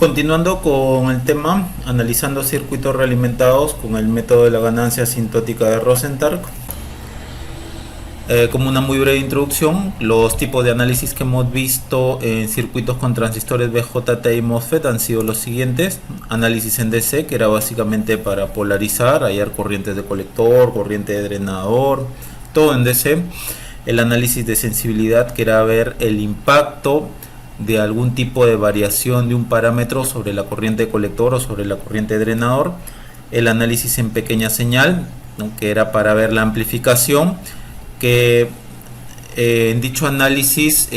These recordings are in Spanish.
Continuando con el tema, analizando circuitos realimentados con el método de la ganancia asintótica de Rosenthal. Como una muy breve introducción, los tipos de análisis que hemos visto en circuitos con transistores BJT y MOSFET han sido los siguientes: análisis en DC, que era básicamente para polarizar, hallar corrientes de colector, corriente de drenador, todo en DC. El análisis de sensibilidad, que era ver el impacto de algún tipo de variación de un parámetro sobre la corriente de colector o sobre la corriente de drenador. El análisis en pequeña señal, ¿no?, que era para ver la amplificación, que en dicho análisis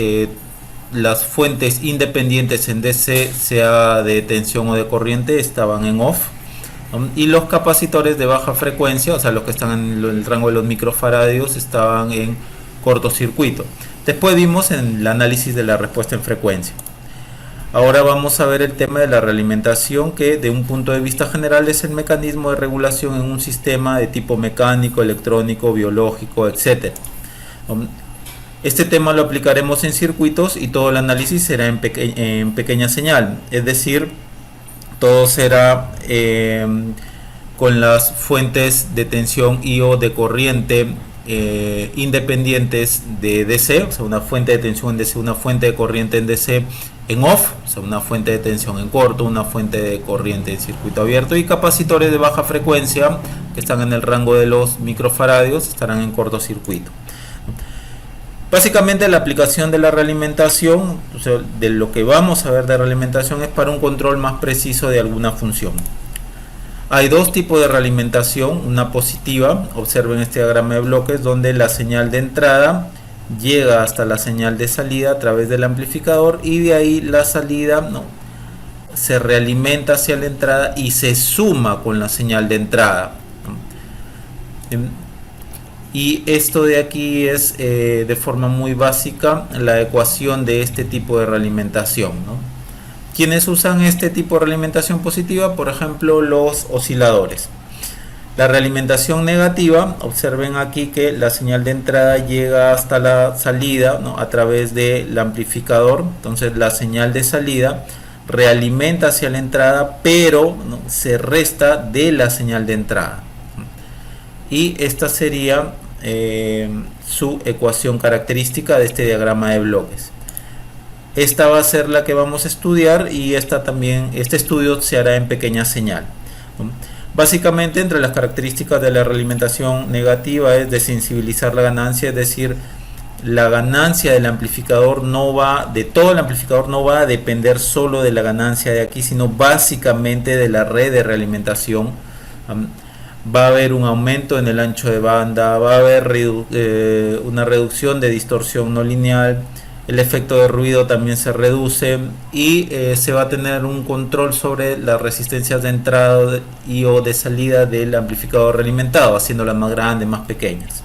las fuentes independientes en DC, sea de tensión o de corriente, estaban en off, ¿no? Y los capacitores de baja frecuencia, o sea, los que están en el rango de los microfaradios, estaban en cortocircuito. Después vimos en el análisis de la respuesta en frecuencia. Ahora vamos a ver el tema de la realimentación, que de un punto de vista general es el mecanismo de regulación en un sistema de tipo mecánico, electrónico, biológico, etc. Este tema lo aplicaremos en circuitos y todo el análisis será en pequeña señal, es decir, todo será con las fuentes de tensión y o de corriente independientes de DC, o sea, una fuente de tensión en DC, una fuente de corriente en DC en off, o sea, una fuente de tensión en corto, una fuente de corriente en circuito abierto, y capacitores de baja frecuencia que están en el rango de los microfaradios estarán en cortocircuito. Básicamente la aplicación de la realimentación, o sea, de lo que vamos a ver de realimentación, es para un control más preciso de alguna función. Hay dos tipos de realimentación: una positiva, observen este diagrama de bloques, donde la señal de entrada llega hasta la señal de salida a través del amplificador, y de ahí la salida, ¿no?, se realimenta hacia la entrada y se suma con la señal de entrada. Y esto de aquí es de forma muy básica la ecuación de este tipo de realimentación, ¿no? ¿Quiénes usan este tipo de realimentación positiva? Por ejemplo, los osciladores. La realimentación negativa, observen aquí que la señal de entrada llega hasta la salida, ¿no?, a través del amplificador. Entonces la señal de salida realimenta hacia la entrada, pero, ¿no?, se resta de la señal de entrada. Y esta sería su ecuación característica de este diagrama de bloques. Esta va a ser la que vamos a estudiar, y esta también, este estudio se hará en pequeña señal, ¿no? Básicamente, entre las características de la realimentación negativa es desensibilizar la ganancia, es decir, la ganancia del amplificador de todo el amplificador no va a depender solo de la ganancia de aquí, sino básicamente de la red de realimentación. Va a haber un aumento en el ancho de banda, va a haber una reducción de distorsión no lineal, el efecto de ruido también se reduce, y se va a tener un control sobre las resistencias de entrada y o de salida del amplificador realimentado, haciéndolas más grandes, más pequeñas.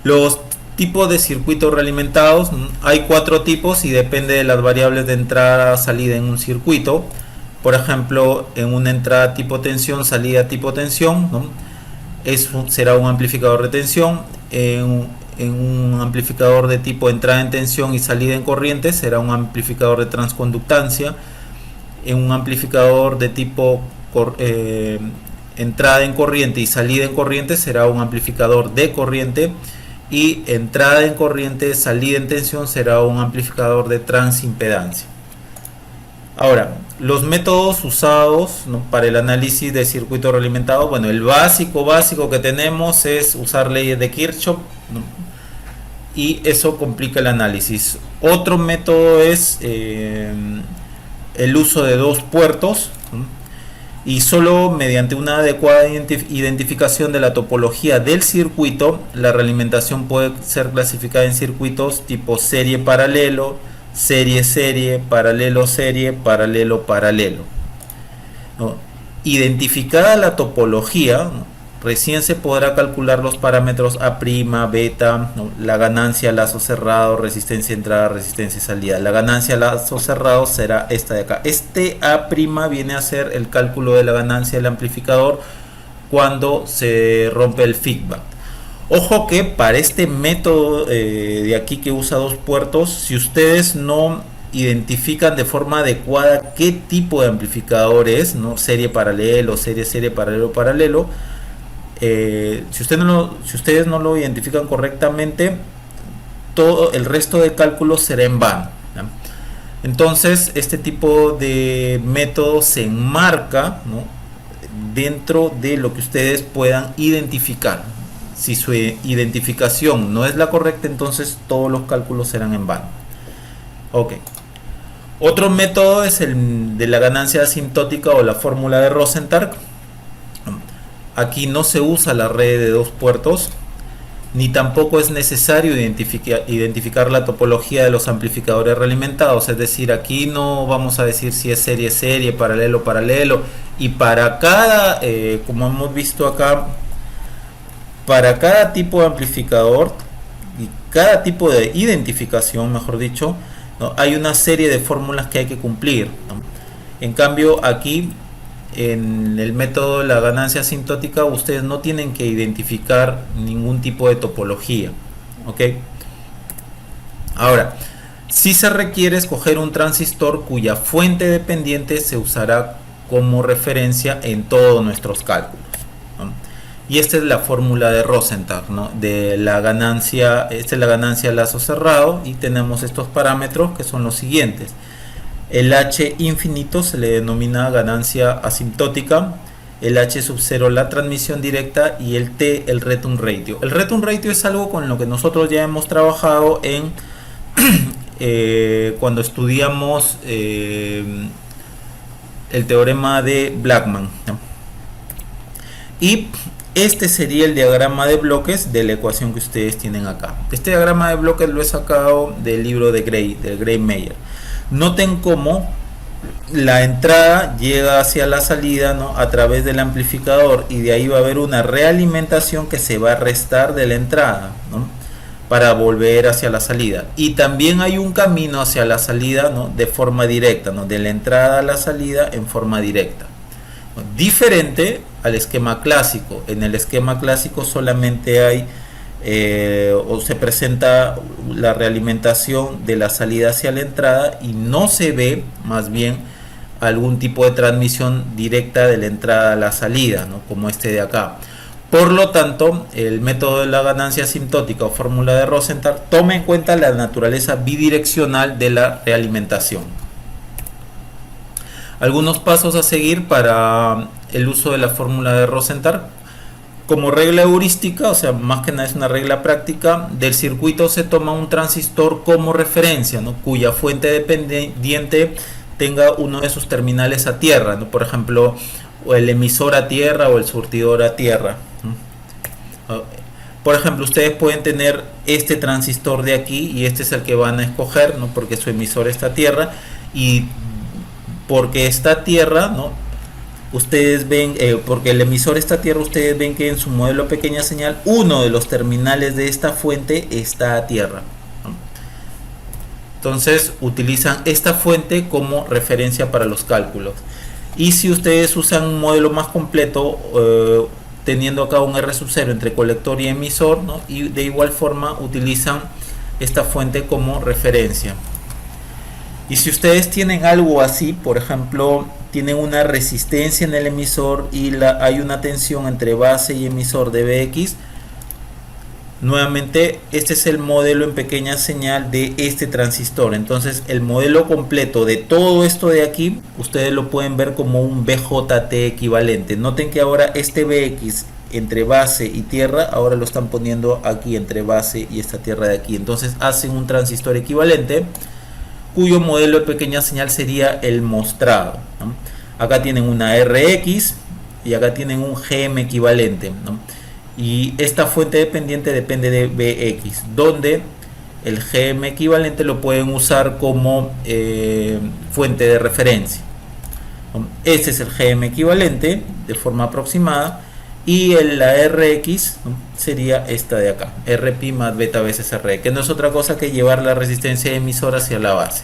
Los tipos de circuitos realimentados, hay 4 tipos y depende de las variables de entrada salida en un circuito. Por ejemplo, en una entrada tipo tensión, salida tipo tensión, ¿no?, será un amplificador de tensión. En un amplificador de tipo entrada en tensión y salida en corriente será un amplificador de transconductancia. En un amplificador de tipo entrada en corriente y salida en corriente será un amplificador de corriente, y entrada en corriente, salida en tensión será un amplificador de transimpedancia. Ahora, los métodos usados, ¿no?, para el análisis de circuito realimentado, bueno, el básico que tenemos es usar leyes de Kirchhoff, ¿no?, y eso complica el análisis. Otro método es el uso de 2 puertos, ¿no?, y solo mediante una adecuada identificación de la topología del circuito, la realimentación puede ser clasificada en circuitos tipo serie-paralelo, serie-serie, paralelo-serie, paralelo-paralelo, ¿no? Identificada la topología, ¿no?, recién se podrá calcular los parámetros A', beta, ¿no?, la ganancia, lazo cerrado, resistencia entrada, resistencia salida. La ganancia, lazo cerrado, será esta de acá. Este A' viene a ser el cálculo de la ganancia del amplificador cuando se rompe el feedback. Ojo que para este método de aquí, que usa 2 puertos, si ustedes no identifican de forma adecuada qué tipo de amplificador es, ¿no? Serie paralelo, serie paralelo, paralelo. Si ustedes no lo identifican correctamente, todo el resto de cálculos será en vano, ¿no? Entonces, este tipo de método se enmarca, ¿no?, dentro de lo que ustedes puedan identificar. Si su identificación no es la correcta, entonces todos los cálculos serán en vano. Ok. Otro método es el de la ganancia asintótica o la fórmula de Rosenthal. Aquí no se usa la red de dos puertos, ni tampoco es necesario identificar la topología de los amplificadores realimentados. Es decir, aquí no vamos a decir si es serie, paralelo, paralelo. Y para cada, como hemos visto acá, para cada tipo de amplificador y cada tipo de identificación, mejor dicho, ¿no?, hay una serie de fórmulas que hay que cumplir, ¿no? En cambio, aquí en el método de la ganancia asintótica ustedes no tienen que identificar ningún tipo de topología, ¿ok? Ahora, si se requiere escoger un transistor cuya fuente dependiente se usará como referencia en todos nuestros cálculos, ¿no? Y esta es la fórmula de Rosenthal, ¿no?, de la ganancia. Esta es la ganancia a lazo cerrado y tenemos estos parámetros que son los siguientes. El H infinito se le denomina ganancia asintótica, el H sub 0 la transmisión directa y el T el return ratio. El return ratio es algo con lo que nosotros ya hemos trabajado en cuando estudiamos el teorema de Blackman, ¿no? Y este sería el diagrama de bloques de la ecuación que ustedes tienen acá. Este diagrama de bloques lo he sacado del libro de Gray, del Gray-Meyer. Noten cómo la entrada llega hacia la salida, ¿no?, a través del amplificador, y de ahí va a haber una realimentación que se va a restar de la entrada, ¿no?, para volver hacia la salida. Y también hay un camino hacia la salida, ¿no?, de forma directa, ¿no?, de la entrada a la salida en forma directa. Diferente al esquema clásico. En el esquema clásico solamente hay o se presenta la realimentación de la salida hacia la entrada y no se ve más bien algún tipo de transmisión directa de la entrada a la salida, ¿no?, como este de acá. Por lo tanto, el método de la ganancia asintótica o fórmula de Rosenthal toma en cuenta la naturaleza bidireccional de la realimentación. Algunos pasos a seguir para el uso de la fórmula de Rosenthal. Como regla heurística, o sea, más que nada es una regla práctica, del circuito se toma un transistor como referencia, ¿no?, cuya fuente dependiente tenga uno de sus terminales a tierra, ¿no?, por ejemplo, o el emisor a tierra o el surtidor a tierra, ¿no? Por ejemplo, ustedes pueden tener este transistor de aquí y este es el que van a escoger, ¿no?, porque su emisor está a tierra, y porque está a tierra, ¿no?, ustedes ven, porque el emisor está a tierra, ustedes ven que en su modelo pequeña señal uno de los terminales de esta fuente está a tierra, ¿no? Entonces utilizan esta fuente como referencia para los cálculos. Y si ustedes usan un modelo más completo, teniendo acá un R sub 0 entre colector y emisor, ¿no?, y de igual forma utilizan esta fuente como referencia. Y si ustedes tienen algo así, por ejemplo, tienen una resistencia en el emisor y hay una tensión entre base y emisor de Bx, nuevamente este es el modelo en pequeña señal de este transistor. Entonces el modelo completo de todo esto de aquí, ustedes lo pueden ver como un BJT equivalente. Noten que ahora este Bx entre base y tierra, ahora lo están poniendo aquí entre base y esta tierra de aquí. Entonces hacen un transistor equivalente, cuyo modelo de pequeña señal sería el mostrado, ¿no? Acá tienen una Rx y acá tienen un Gm equivalente, ¿no? Y esta fuente dependiente depende de Bx, donde el Gm equivalente lo pueden usar como fuente de referencia, ¿no? Este es el Gm equivalente de forma aproximada, y la Rx, ¿no?, sería esta de acá, Rp más beta veces Re, que no es otra cosa que llevar la resistencia emisora hacia la base.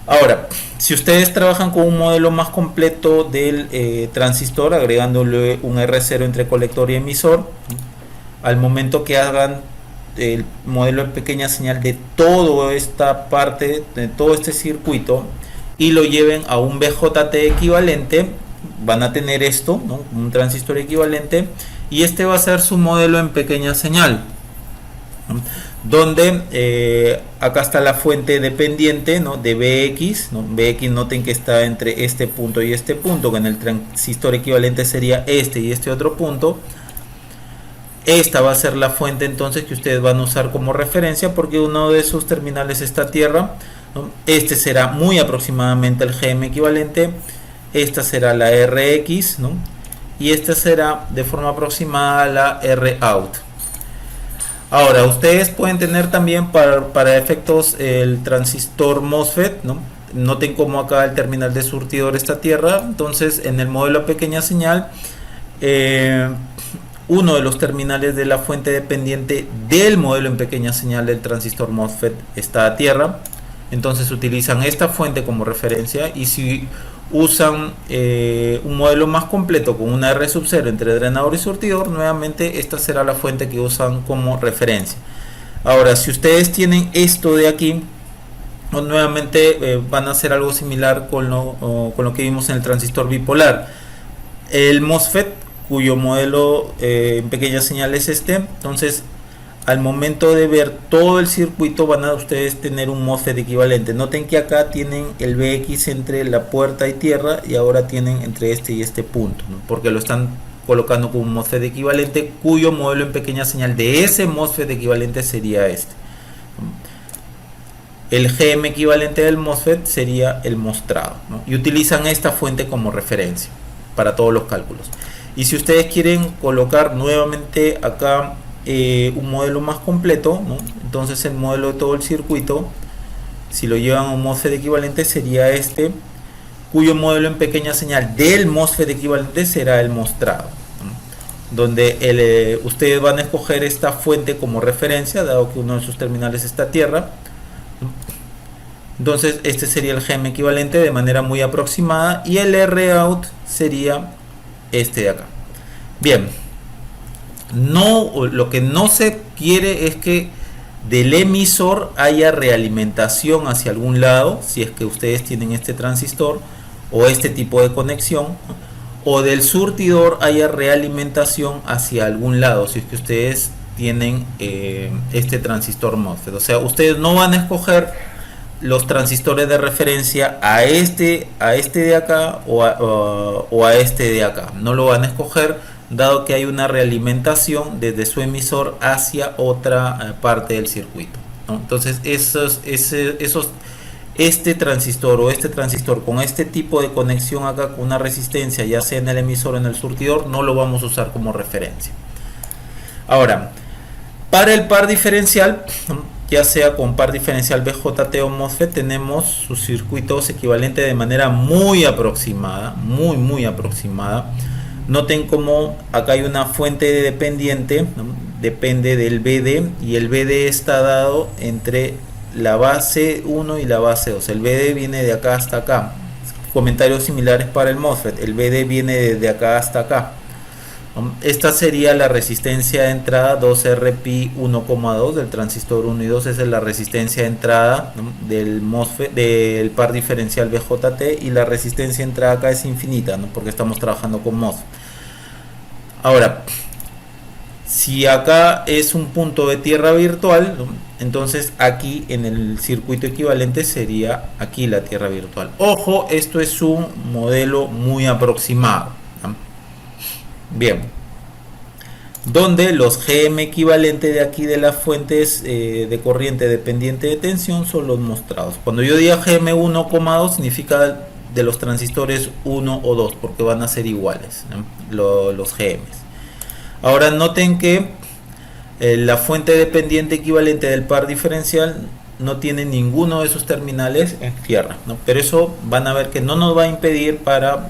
Ahora, si ustedes trabajan con un modelo más completo del transistor, agregándole un R0 entre colector y emisor, al momento que hagan el modelo de pequeña señal de toda esta parte, de todo este circuito, y lo lleven a un BJT equivalente, van a tener esto, ¿no? Un transistor equivalente, y este va a ser su modelo en pequeña señal, ¿no? Donde acá está la fuente dependiente, ¿no? De BX, ¿no? BX, noten que está entre este punto y este punto, que en el transistor equivalente sería este y este otro punto. Esta va a ser la fuente entonces que ustedes van a usar como referencia, porque uno de sus terminales está a tierra, ¿no? Este será muy aproximadamente el GM equivalente, esta será la RX, ¿no? Y esta será de forma aproximada la ROUT. Ahora, ustedes pueden tener también para efectos el transistor MOSFET, ¿no? Noten como acá el terminal de surtidor está a tierra, entonces en el modelo a pequeña señal, uno de los terminales de la fuente dependiente del modelo en pequeña señal del transistor MOSFET está a tierra, entonces utilizan esta fuente como referencia, y si usan un modelo más completo con una R sub 0 entre drenador y surtidor, nuevamente esta será la fuente que usan como referencia. Ahora, si ustedes tienen esto de aquí, nuevamente van a hacer algo similar con lo que vimos en el transistor bipolar. El MOSFET, cuyo modelo en pequeña señal es este, entonces al momento de ver todo el circuito van a ustedes tener un MOSFET equivalente. Noten que acá tienen el BX entre la puerta y tierra, y ahora tienen entre este y este punto, ¿no? Porque lo están colocando como un MOSFET equivalente, cuyo modelo en pequeña señal de ese MOSFET equivalente sería este. El GM equivalente del MOSFET sería el mostrado, ¿no? Y utilizan esta fuente como referencia para todos los cálculos. Y si ustedes quieren colocar nuevamente acá un modelo más completo, ¿no? Entonces el modelo de todo el circuito, si lo llevan a un MOSFET equivalente, sería este, cuyo modelo en pequeña señal del MOSFET equivalente será el mostrado, ¿no? Donde ustedes van a escoger esta fuente como referencia, dado que uno de sus terminales está a tierra, ¿no? Entonces este sería el GM equivalente de manera muy aproximada, y el ROUT sería este de acá. Bien, lo que no se quiere es que del emisor haya realimentación hacia algún lado, si es que ustedes tienen este transistor o este tipo de conexión, o del surtidor haya realimentación hacia algún lado, si es que ustedes tienen este transistor MOSFET. O sea, ustedes no van a escoger los transistores de referencia a este de acá o a este de acá. No lo van a escoger, dado que hay una realimentación desde su emisor hacia otra parte del circuito, ¿no? Entonces este transistor o este transistor con este tipo de conexión acá, con una resistencia ya sea en el emisor o en el surtidor, no lo vamos a usar como referencia. Ahora, para el par diferencial, ya sea con par diferencial BJT o MOSFET, tenemos sus circuitos equivalentes de manera muy aproximada, muy aproximada. Noten como acá hay una fuente dependiente, ¿no? Depende del BD, y el BD está dado entre la base 1 y la base 2. El BD viene de acá hasta acá. Comentarios similares para el MOSFET. El BD viene de acá hasta acá. Esta sería la resistencia de entrada 2RP 1,2 del transistor 1 y 2. Esa es la resistencia de entrada, ¿no? Del MOSFET, del par diferencial BJT, y la resistencia de entrada acá es infinita, ¿no? Porque estamos trabajando con MOSFET. Ahora, si acá es un punto de tierra virtual, ¿no? Entonces aquí en el circuito equivalente sería aquí la tierra virtual. Ojo, esto es un modelo muy aproximado, ¿no? Bien, donde los GM equivalentes de aquí de las fuentes de corriente dependiente de tensión son los mostrados. Cuando yo diga GM 1,2 significa de los transistores 1 o 2, porque van a ser iguales, ¿no? Los GMs. Ahora noten que la fuente dependiente equivalente del par diferencial no tiene ninguno de sus terminales en tierra, ¿no? Pero eso van a ver que no nos va a impedir para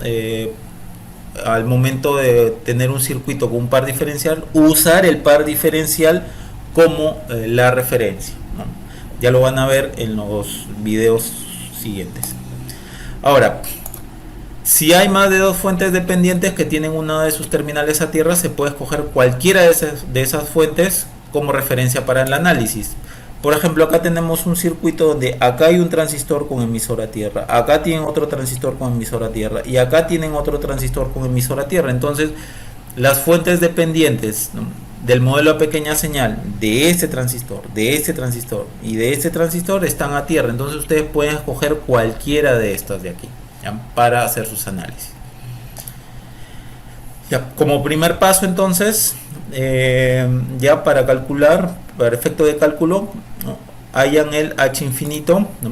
al momento de tener un circuito con un par diferencial, usar el par diferencial como la referencia, ¿no? Ya lo van a ver en los videos siguientes. Ahora, si hay más de dos fuentes dependientes que tienen una de sus terminales a tierra, se puede escoger cualquiera de esas fuentes como referencia para el análisis. Por ejemplo, acá tenemos un circuito donde acá hay un transistor con emisor a tierra, acá tienen otro transistor con emisor a tierra y acá tienen otro transistor con emisor a tierra. Entonces, las fuentes dependientes, ¿no?, del modelo a pequeña señal de este transistor y de este transistor están a tierra. Entonces ustedes pueden escoger cualquiera de estas de aquí, ¿ya?, para hacer sus análisis. Ya, como primer paso entonces, ya para calcular, para efecto de cálculo, ¿no?, hayan el H infinito, ¿no?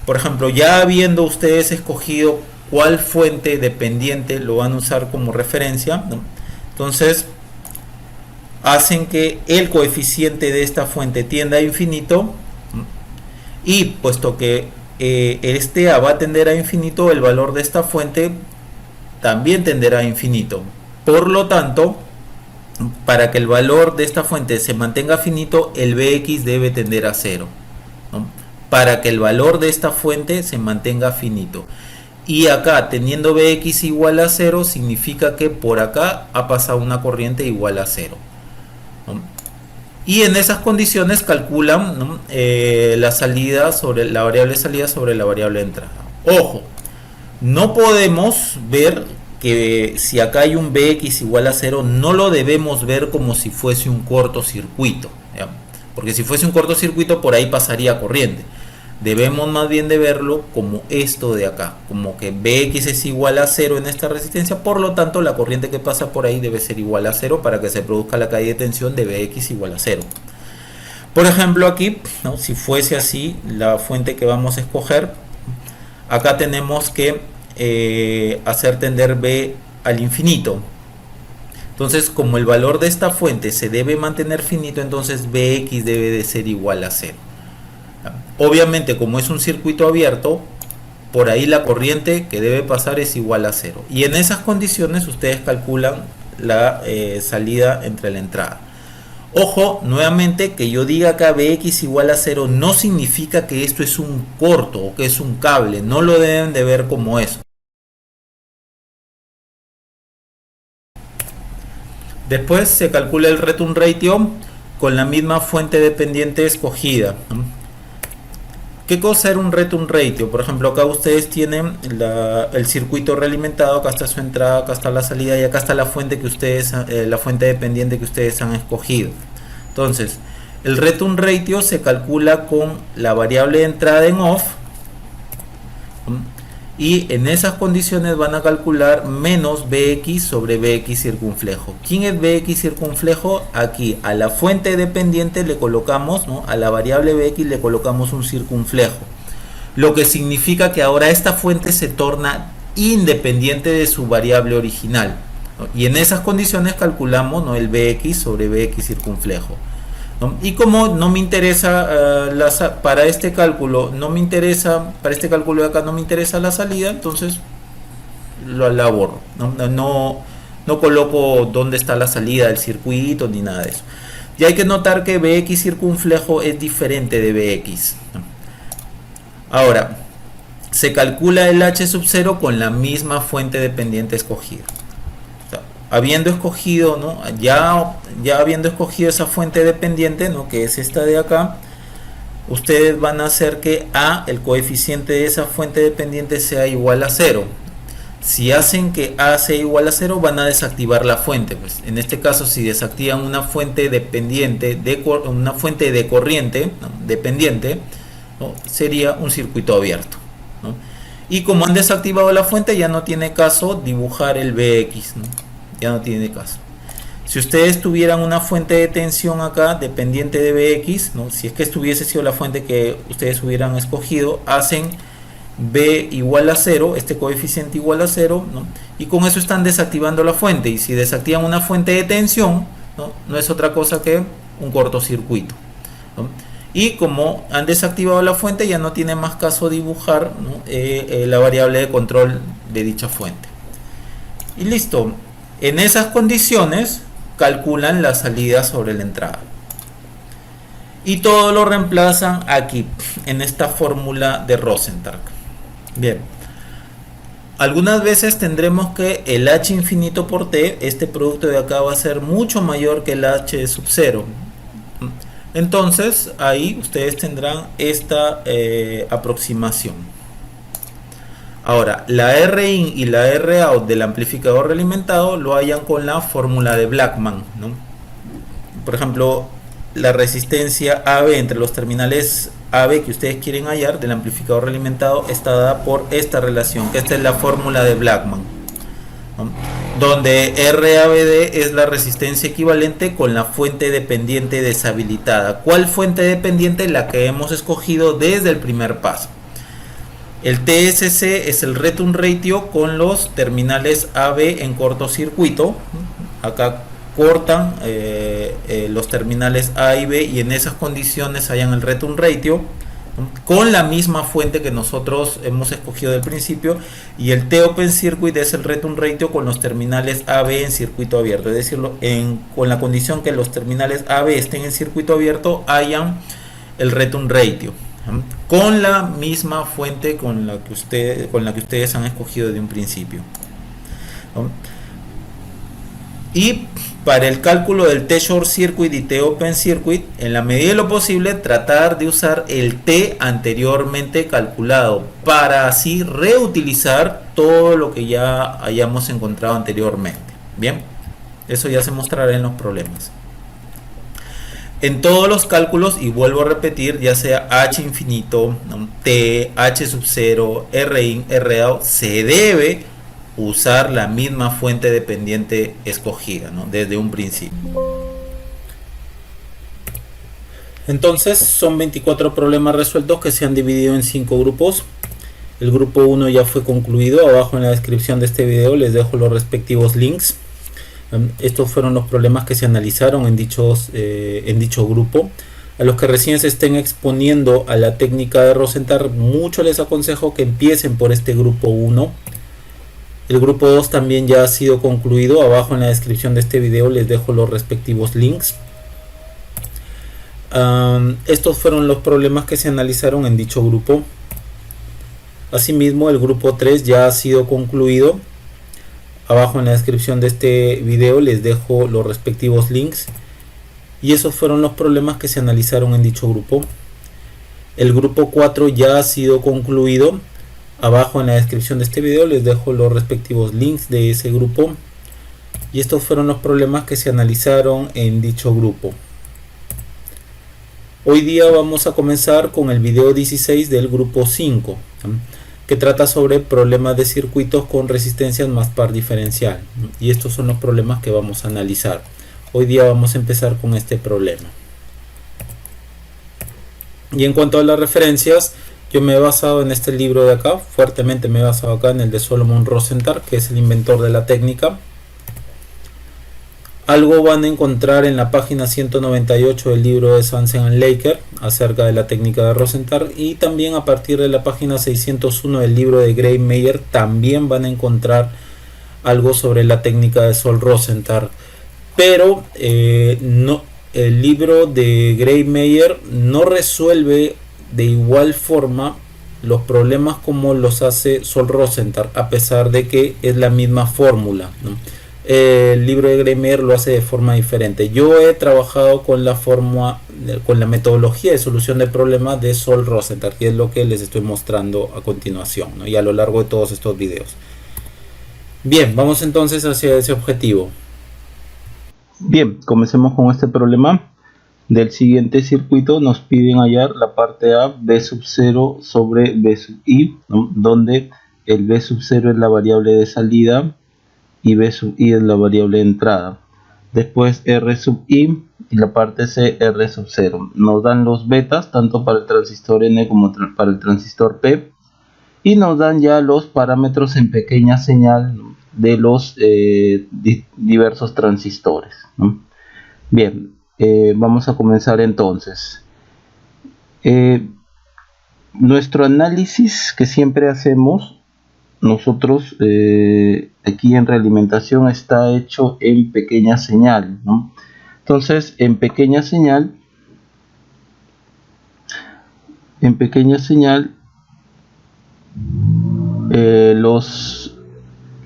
Por ejemplo, ya habiendo ustedes escogido cuál fuente dependiente lo van a usar como referencia, ¿no?, entonces hacen que el coeficiente de esta fuente tienda a infinito, ¿no?, y puesto que este A va a tender a infinito, el valor de esta fuente también tenderá a infinito. Por lo tanto, para que el valor de esta fuente se mantenga finito, el Bx debe tender a 0, ¿no?, para que el valor de esta fuente se mantenga finito. Y acá, teniendo Bx igual a 0, significa que por acá ha pasado una corriente igual a 0, ¿no? Y en esas condiciones calculan, ¿no?, la salida sobre la variable salida sobre la variable entrada. Ojo, no podemos ver que si acá hay un Bx igual a 0, no lo debemos ver como si fuese un cortocircuito, ¿ya?, porque si fuese un cortocircuito por ahí pasaría corriente. Debemos más bien de verlo como esto de acá, como que Bx es igual a 0 en esta resistencia, por lo tanto la corriente que pasa por ahí debe ser igual a 0 para que se produzca la caída de tensión de Bx igual a 0. Por ejemplo aquí, ¿no?, si fuese así la fuente que vamos a escoger, acá tenemos que hacer tender B al infinito. Entonces, como el valor de esta fuente se debe mantener finito, entonces Bx debe de ser igual a 0. Obviamente, como es un circuito abierto, por ahí la corriente que debe pasar es igual a 0. Y en esas condiciones ustedes calculan la salida entre la entrada. Ojo, nuevamente, que yo diga acá Bx igual a 0 no significa que esto es un corto o que es un cable. No lo deben de ver como eso. Después se calcula el return ratio con la misma fuente dependiente escogida. ¿Qué cosa era un return ratio? Por ejemplo, acá ustedes tienen el circuito realimentado, acá está su entrada, acá está la salida y acá está la fuente que ustedes, la fuente dependiente que ustedes han escogido. Entonces, el return ratio se calcula con la variable de entrada en off, y en esas condiciones van a calcular menos Bx sobre Bx circunflejo. ¿Quién es Bx circunflejo? Aquí a la fuente dependiente le colocamos, ¿no?, a la variable Bx le colocamos un circunflejo, lo que significa que ahora esta fuente se torna independiente de su variable original, ¿no?, y en esas condiciones calculamos, ¿no?, el Bx sobre Bx circunflejo, ¿no? Y como no me interesa para este cálculo, para este cálculo de acá no me interesa la salida, entonces la borro, no coloco dónde está la salida del circuito ni nada de eso. Y hay que notar que Bx circunflejo es diferente de Bx, ¿no? Ahora, se calcula el H sub 0 con la misma fuente dependiente escogida. Habiendo escogido, ¿no?, ya habiendo escogido esa fuente dependiente, ¿no?, que es esta de acá, ustedes van a hacer que A, el coeficiente de esa fuente dependiente, sea igual a 0. Si hacen que A sea igual a 0, van a desactivar la fuente. Pues en este caso, si desactivan una fuente dependiente, una fuente de corriente, ¿no?, dependiente, ¿no?, sería un circuito abierto, ¿no? Y como han desactivado la fuente, ya no tiene caso dibujar el Bx, ¿no?, ya no tiene caso. Si ustedes tuvieran una fuente de tensión acá dependiente de Bx, ¿no?, si es que estuviese sido la fuente que ustedes hubieran escogido, hacen B igual a 0, este coeficiente igual a 0, ¿no?, y con eso están desactivando la fuente. Y si desactivan una fuente de tensión, no es otra cosa que un cortocircuito, ¿no? Y como han desactivado la fuente, ya no tiene más caso dibujar, ¿no?, la variable de control de dicha fuente. Y listo. En esas condiciones calculan la salida sobre la entrada. Y todo lo reemplazan aquí, en esta fórmula de Rosenthal. Bien. Algunas veces tendremos que el H infinito por T, este producto de acá, va a ser mucho mayor que el H sub 0. Entonces ahí ustedes tendrán esta aproximación. Ahora, la Rin y la Rout del amplificador realimentado lo hallan con la fórmula de Blackman, ¿no? Por ejemplo, la resistencia AB entre los terminales AB que ustedes quieren hallar del amplificador realimentado está dada por esta relación, que esta es la fórmula de Blackman, ¿no? Donde RABD es la resistencia equivalente con la fuente dependiente deshabilitada. ¿Cuál fuente dependiente? La que hemos escogido desde el primer paso. El TSC es el return ratio con los terminales AB en cortocircuito. Acá cortan los terminales A y B y en esas condiciones hayan el return ratio, ¿no? Con la misma fuente que nosotros hemos escogido del principio, y el T open circuit es el return ratio con los terminales AB en circuito abierto, es decir, con la condición que los terminales AB estén en circuito abierto hayan el return ratio, ¿no? Con la misma fuente con la que ustedes han escogido desde un principio, ¿no? Y para el cálculo del T short circuit y T open circuit, en la medida de lo posible tratar de usar el T anteriormente calculado para así reutilizar todo lo que ya hayamos encontrado anteriormente. Bien, eso ya se mostrará en los problemas. En todos los cálculos, y vuelvo a repetir, ya sea H infinito, T, H sub 0, Rin, Rout, se debe usar la misma fuente dependiente escogida, ¿no? Desde un principio. Entonces son 24 problemas resueltos que se han dividido en 5 grupos. El grupo 1 ya fue concluido. Abajo en la descripción de este video les dejo los respectivos links. Estos fueron los problemas que se analizaron en dicho grupo. A los que recién se estén exponiendo a la técnica de Rosenthal, mucho les aconsejo que empiecen por este grupo 1. El grupo 2 también ya ha sido concluido. Abajo en la descripción de este video les dejo los respectivos links. Estos fueron los problemas que se analizaron en dicho grupo. Asimismo, el grupo 3 ya ha sido concluido. Abajo en la descripción de este video les dejo los respectivos links. Y esos fueron los problemas que se analizaron en dicho grupo. El grupo 4 ya ha sido concluido. Abajo en la descripción de este video les dejo los respectivos links de ese grupo. Y estos fueron los problemas que se analizaron en dicho grupo. Hoy día vamos a comenzar con el video 16 del grupo 5, que trata sobre problemas de circuitos con resistencias más par diferencial. Y estos son los problemas que vamos a analizar. Hoy día vamos a empezar con este problema. Y en cuanto a las referencias, yo me he basado en este libro de acá, fuertemente me he basado acá en el de Solomon Rosenthal, que es el inventor de la técnica. Algo van a encontrar en la página 198 del libro de Swanson and Laker acerca de la técnica de Rosenthal, y también a partir de la página 601 del libro de Gray-Meyer también van a encontrar algo sobre la técnica de Sol Rosenthal. Pero no, el libro de Gray-Meyer no resuelve de igual forma los problemas como los hace Sol Rosenthal, a pesar de que es la misma fórmula, ¿no? El libro de Gray-Meyer lo hace de forma diferente. Yo he trabajado con la metodología de solución de problemas de Sol Rosenthal, que es lo que les estoy mostrando a continuación, ¿no? Y a lo largo de todos estos videos. Bien, vamos entonces hacia ese objetivo. Bien, comencemos con este problema. Del siguiente circuito nos piden hallar la parte A, B sub 0 sobre B sub I, ¿no? Donde el B sub 0 es la variable de salida y B sub I es la variable de entrada. Después R sub I y la parte C, R sub 0. Nos dan los betas tanto para el transistor N como para el transistor P, y nos dan ya los parámetros en pequeña señal de los diversos transistores, ¿no? Bien, vamos a comenzar entonces. Nuestro análisis que siempre hacemos nosotros aquí en realimentación está hecho en pequeña señal, ¿no? Entonces en pequeña señal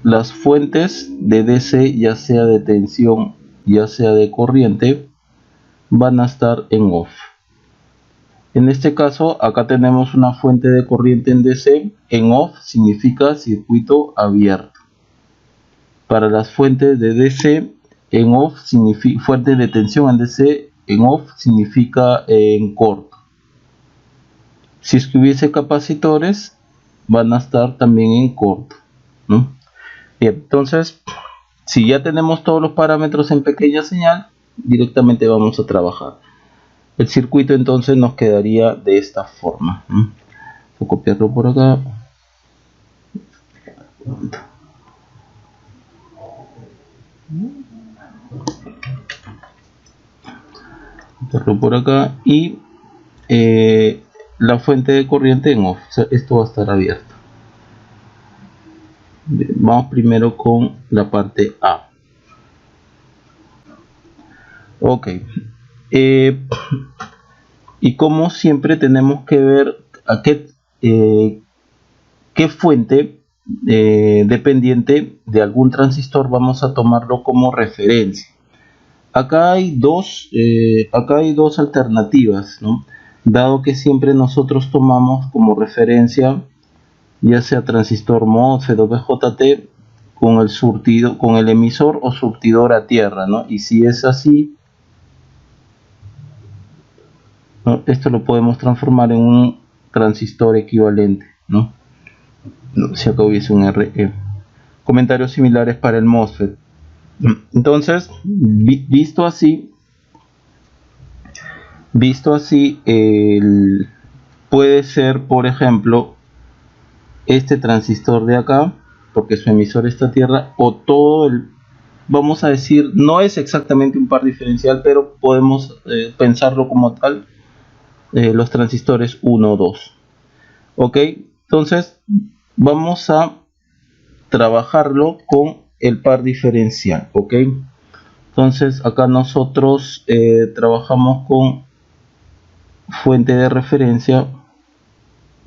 las fuentes de DC, ya sea de tensión ya sea de corriente, van a estar en off. En este caso, acá tenemos una fuente de corriente en DC. En off significa circuito abierto. Para las fuentes de DC, en off significa fuente de tensión en DC, en off significa en corto. Si es que hubiese capacitores, van a estar también en corto, ¿no? Bien, entonces, si ya tenemos todos los parámetros en pequeña señal, directamente vamos a trabajar. El circuito entonces nos quedaría de esta forma. Voy a copiarlo por acá. Copiarlo por acá y la fuente de corriente en off. O sea, esto va a estar abierto. Bien, vamos primero con la parte A. Ok. Y como siempre tenemos que ver a qué fuente dependiente de algún transistor vamos a tomarlo como referencia. Acá hay dos alternativas, ¿no? Dado que siempre nosotros tomamos como referencia ya sea transistor MOSFET o BJT con el surtido, con el emisor o surtidor a tierra, ¿no? Y si es así, ¿no? Esto lo podemos transformar en un transistor equivalente, ¿no? Si acá hubiese un RE. Comentarios similares para el MOSFET. Entonces, visto así, puede ser, por ejemplo, este transistor de acá, porque su emisor está a tierra, o todo el, vamos a decir, no es exactamente un par diferencial, pero podemos pensarlo como tal, los transistores 1 o 2. Ok, entonces vamos a trabajarlo con el par diferencial. Ok, entonces acá nosotros trabajamos con fuente de referencia,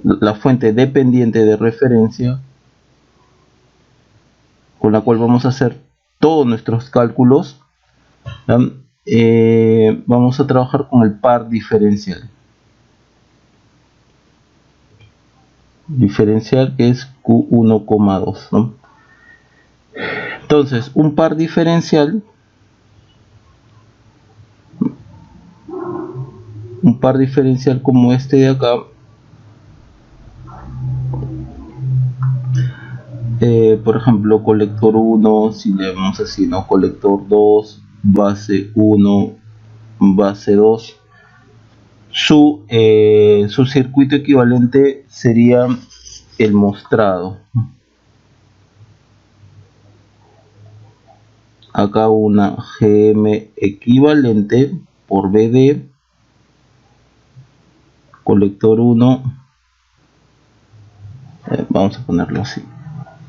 la fuente dependiente de referencia, con la cual vamos a hacer todos nuestros cálculos. Vamos a trabajar con el par diferencial. Diferencial que es Q1,2, ¿no? Entonces, un par diferencial como este de acá, por ejemplo, colector 1, si le vemos así, ¿no? Colector 2, base 1, base 2. Su circuito equivalente sería el mostrado. Acá una GM equivalente por BD, colector 1, vamos a ponerlo así,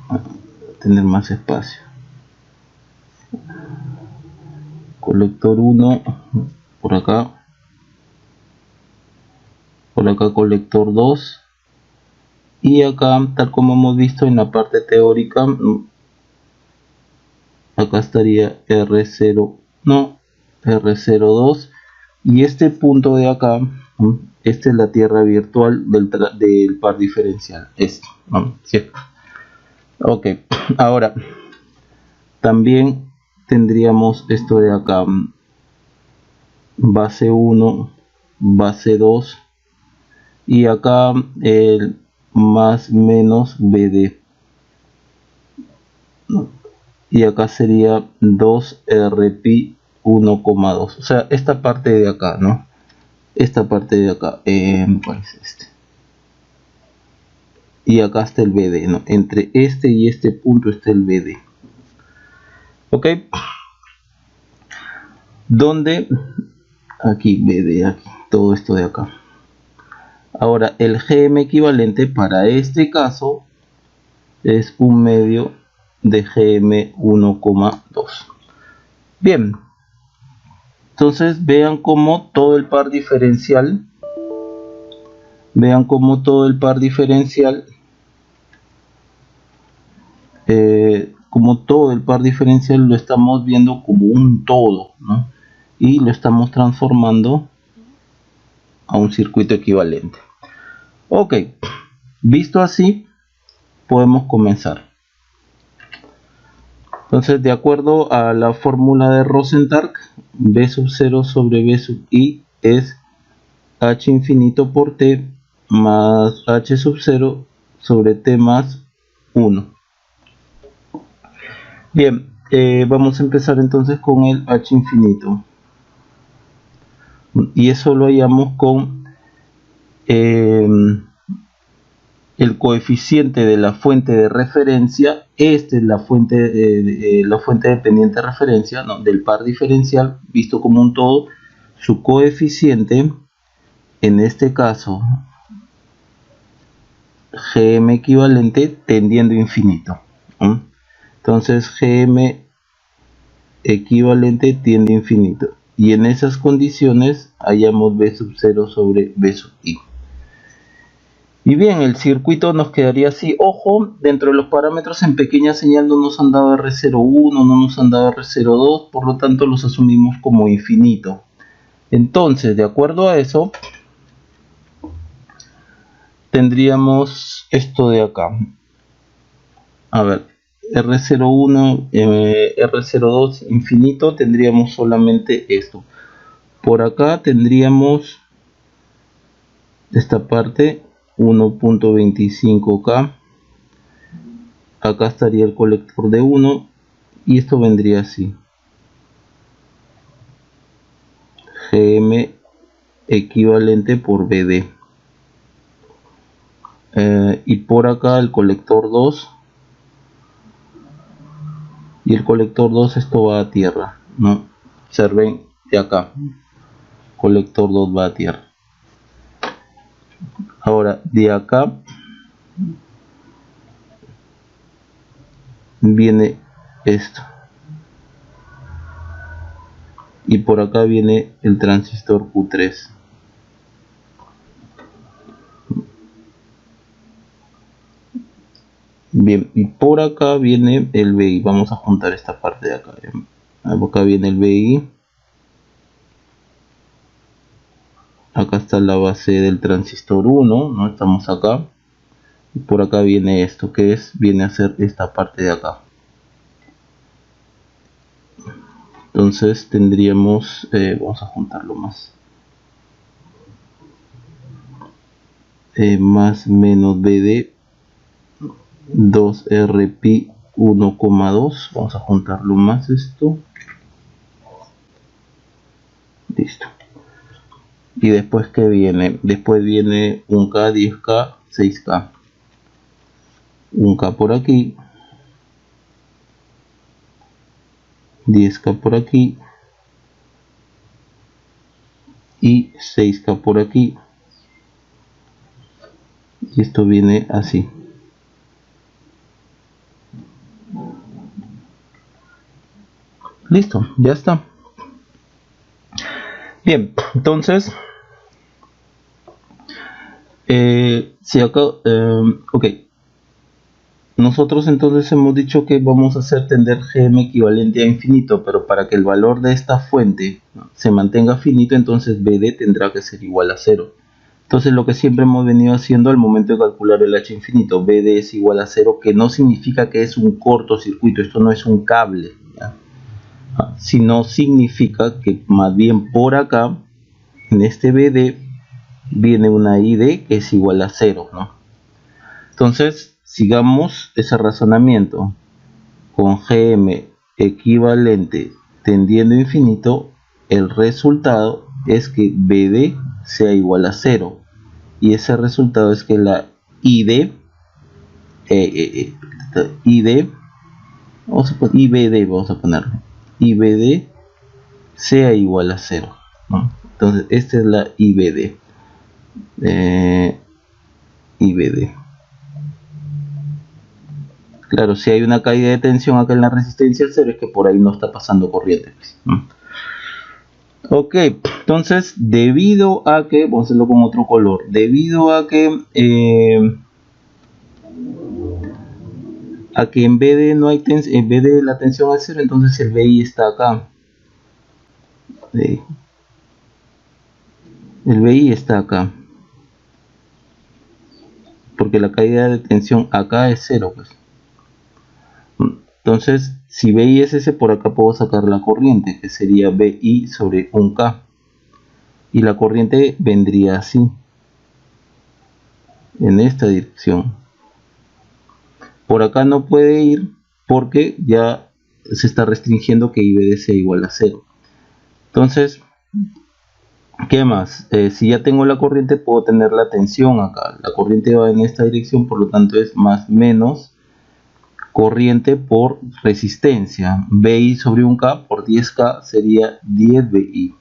para tener más espacio. Colector 1 por acá colector 2, y acá, tal como hemos visto en la parte teórica, acá estaría R0, no, R02, y este punto de acá, esta es la tierra virtual del par diferencial, esto, ¿no? ¿Cierto? Ok, ahora también tendríamos esto de acá, base 1, base 2, y acá el más menos BD, ¿no? Y acá sería 2RP 1,2, o sea, esta parte de acá, ¿no? Esta parte de acá, ¿cuál es este? Y acá está el BD, ¿no? Entre este y este punto está el BD. Ok, donde aquí BD, aquí, todo esto de acá. Ahora el GM equivalente para este caso es 1/2 de GM 1,2. Bien, entonces vean cómo todo el par diferencial, como todo el par diferencial lo estamos viendo como un todo, ¿no? y lo estamos transformando a un circuito equivalente. Ok, visto así, podemos comenzar. Entonces, de acuerdo a la fórmula de Rosenthal, B sub 0 sobre B sub I es H infinito por T más H sub 0 sobre T más 1. Bien, vamos a empezar entonces con el H infinito. Y eso lo hallamos con el coeficiente de la fuente de referencia. Esta es la fuente dependiente de referencia, ¿no?, del par diferencial visto como un todo. Su coeficiente, en este caso Gm equivalente tendiendo a infinito, ¿no? Entonces Gm equivalente tiende a infinito, y en esas condiciones hallamos B sub 0 sobre B sub I. Y bien, el circuito nos quedaría así. Ojo, dentro de los parámetros en pequeña señal no nos han dado R01, no nos han dado R02, por lo tanto los asumimos como infinito. Entonces, de acuerdo a eso, tendríamos esto de acá. A ver, R01, R02 infinito, tendríamos solamente esto. Por acá tendríamos esta parte 1.25K. Acá estaría el colector de 1 y esto vendría así. Gm equivalente por BD. Y por acá el colector 2. Y el colector 2, esto va a tierra, ¿no? Observen de acá. Colector 2 va a tierra. Ahora, de acá viene esto. Y por acá viene el transistor Q3. Bien, y por acá viene el BI. Vamos a juntar esta parte de acá. Acá viene el BI. Acá está la base del transistor 1, ¿no? Estamos acá. Y por acá viene esto, que viene a ser esta parte de acá. Entonces tendríamos, vamos a juntarlo más. Más menos BD 2RP 1,2. Vamos a juntarlo más esto. Listo. Y después, ¿qué viene? Después viene 1K, 10K, 6K. 1K por aquí. 10K por aquí. Y 6K por aquí. Y esto viene así. Listo, ya está. Bien, entonces si acá, ok, nosotros entonces hemos dicho que vamos a hacer tender Gm equivalente a infinito, pero para que el valor de esta fuente, ¿no?, se mantenga finito, entonces Bd tendrá que ser igual a 0. Entonces lo que siempre hemos venido haciendo al momento de calcular el H infinito, Bd es igual a 0, que no significa que es un cortocircuito, esto no es un cable, ¿ya?, sino significa que más bien por acá, en este BD, viene una ID que es igual a 0, ¿no? Entonces, sigamos ese razonamiento. Con Gm equivalente tendiendo a infinito, el resultado es que BD sea igual a 0. Y ese resultado es que la ID, vamos a poner IBD, vamos a ponerlo. IBD sea igual a 0, ¿no? Entonces esta es la IBD. IBD. Claro, si hay una caída de tensión acá en la resistencia al 0, es que por ahí no está pasando corriente, ¿no? Ok, entonces debido a que, vamos a hacerlo con otro color, debido a que en vez de no hay en vez de la tensión al 0, entonces el BI está acá. BI. El BI está acá, porque la caída de tensión acá es 0, pues. Entonces, si BI es ese, por acá puedo sacar la corriente, que sería BI sobre 1K. Y la corriente vendría así, en esta dirección. Por acá no puede ir porque ya se está restringiendo que IBD sea igual a 0. Entonces, ¿qué más? Si ya tengo la corriente, puedo tener la tensión acá. La corriente va en esta dirección, por lo tanto es más menos corriente por resistencia. BI sobre 1K por 10K sería 10 BI.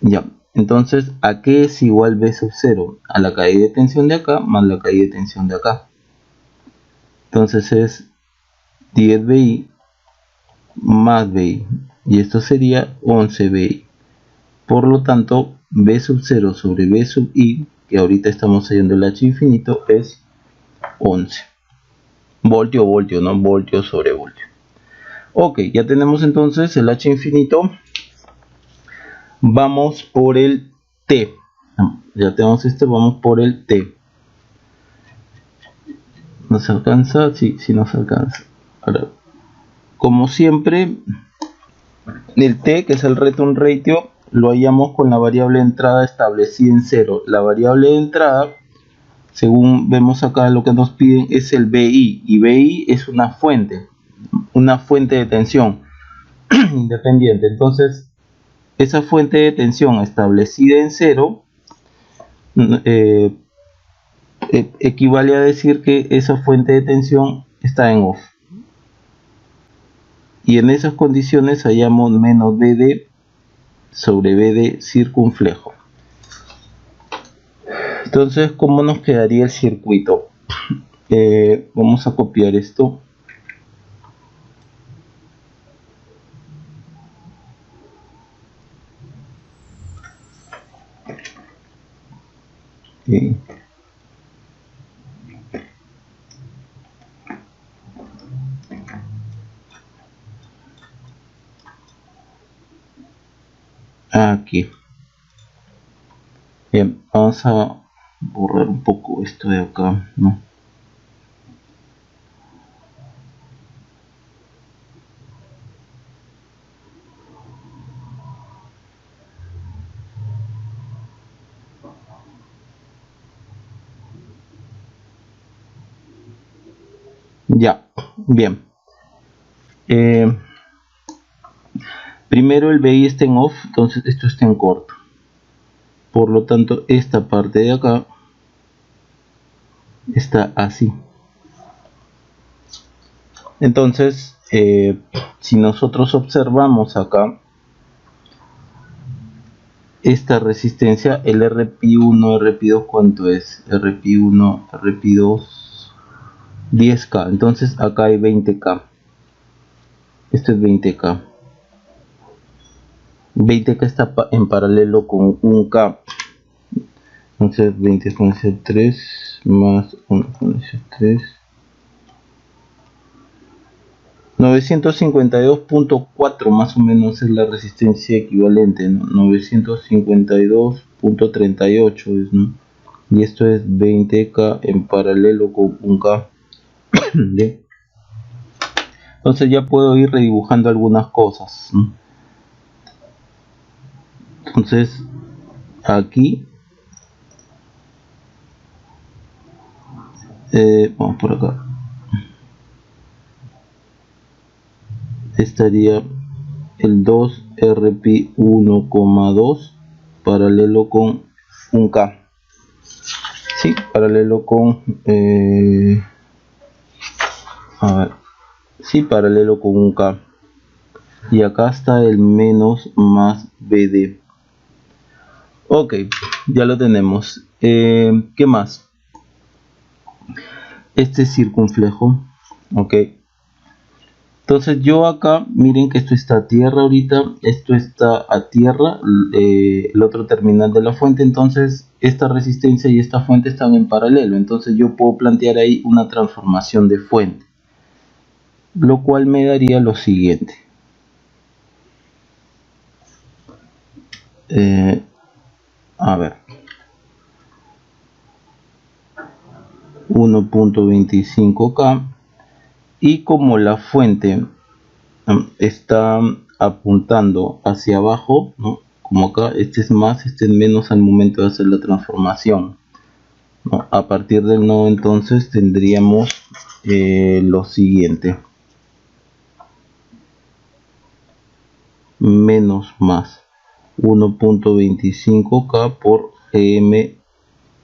Ya, entonces, ¿a qué es igual B sub 0? A la caída de tensión de acá más la caída de tensión de acá. Entonces es 10 BI más BI. Y esto sería 11 BI. Por lo tanto, B sub 0 sobre B sub I, que ahorita estamos hallando el H infinito, es 11. Voltio, no voltio sobre voltio. Ok, ya tenemos entonces el H infinito. Vamos por el T. Ya tenemos vamos por el T. ¿Nos alcanza? Sí, sí nos alcanza. Ahora, como siempre, el T, que es el return ratio, lo hallamos con la variable de entrada establecida en 0. La variable de entrada, según vemos acá, lo que nos piden es el BI. Y BI es una fuente de tensión independiente. Entonces, esa fuente de tensión establecida en 0 equivale a decir que esa fuente de tensión está en off. Y en esas condiciones hallamos menos BD sobre BD circunflejo. Entonces, ¿cómo nos quedaría el circuito? Vamos a copiar esto. Aquí. Bien, vamos a borrar un poco esto de acá, ¿no? Ya, bien. Primero el BI está en off, entonces esto está en corto. Por lo tanto, esta parte de acá está así. Entonces, si nosotros observamos acá esta resistencia, el RP1, RP2, ¿cuánto es? RP1, RP2, 10K. Entonces acá hay 20K. Esto es 20K. 20K está en paralelo con 1K. Entonces 20 exponencial 3 más 1 exponencial 3. 952.4 más o menos es la resistencia equivalente, ¿no? 952.38 es, ¿no? Y esto es 20K en paralelo con 1K. ¿Sí? Entonces ya puedo ir redibujando algunas cosas, ¿no? Entonces aquí vamos por acá, estaría el 2RP1,2 paralelo con 1K, sí, paralelo con a ver, sí, paralelo con 1K, y acá está el menos más BD. Ok, ya lo tenemos. ¿Qué más? Este circunflejo, ok. Entonces yo acá, miren que esto está a tierra ahorita, esto está a tierra, el otro terminal de la fuente, entonces esta resistencia y esta fuente están en paralelo, entonces yo puedo plantear ahí una transformación de fuente. lo cual me daría lo siguiente. A ver, 1.25K, y como la fuente está apuntando hacia abajo, ¿no? Como acá, este es más, este es menos al momento de hacer la transformación, ¿no? A partir del nodo entonces tendríamos lo siguiente: menos más 1.25K por GM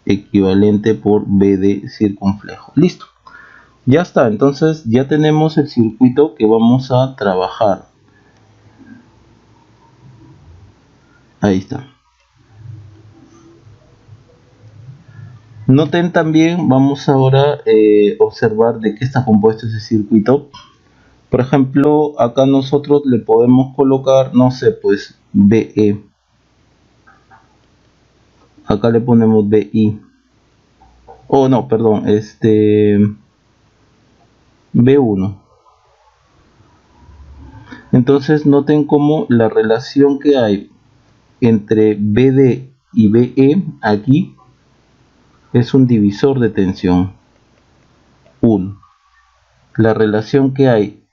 equivalente por BD circunflejo. Listo, ya está. Entonces ya tenemos el circuito que vamos a trabajar. Ahí está. Noten también, vamos ahora a observar de qué está compuesto ese circuito. Por ejemplo, acá nosotros le podemos colocar, no sé, pues BE. Acá le ponemos BI. Oh, no, perdón, B1. Entonces noten cómo la relación que hay entre BD y BE aquí es un divisor de tensión 1. La relación que hay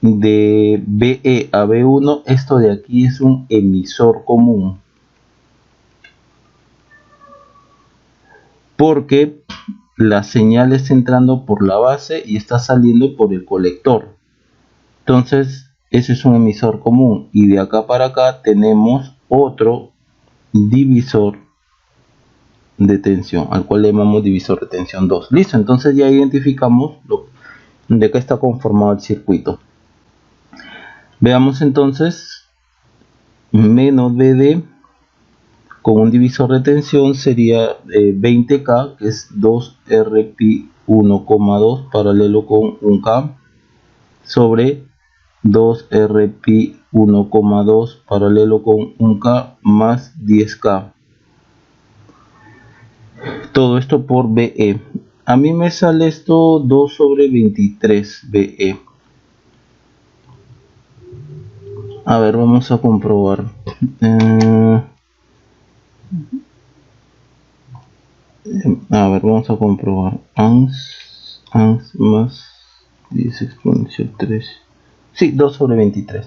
de BE a B1, esto de aquí es un emisor común, porque la señal está entrando por la base y está saliendo por el colector. Entonces ese es un emisor común, y de acá para acá tenemos otro divisor de tensión, al cual le llamamos divisor de tensión 2. Listo, entonces ya identificamos de qué está conformado el circuito. Veamos entonces, menos BD con un divisor de tensión sería 20K, que es 2RP 1,2 paralelo con 1K, sobre 2RP 1,2 paralelo con 1K más 10K. Todo esto por BE. A mí me sale esto 2 sobre 23 BE. A ver, vamos a comprobar. A ver, vamos a comprobar. ANS más 10 exponencial 3. Sí, 2 sobre 23.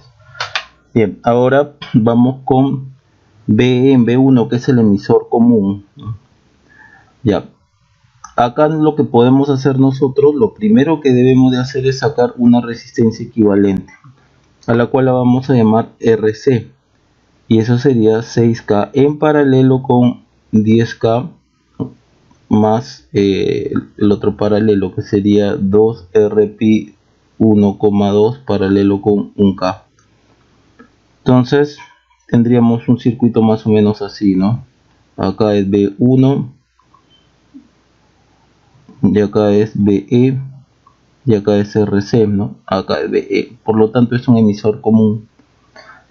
Bien, ahora vamos con BE en B1, que es el emisor común. Ya. Acá lo que podemos hacer nosotros, lo primero que debemos de hacer es sacar una resistencia equivalente, a la cual la vamos a llamar RC. Y eso sería 6K en paralelo con 10K más el otro paralelo, que sería 2RP 1,2 paralelo con 1K. Entonces tendríamos un circuito más o menos así, ¿no? Acá es B1, y acá es BE, y acá es RC, ¿no? Acá es BE. Por lo tanto es un emisor común.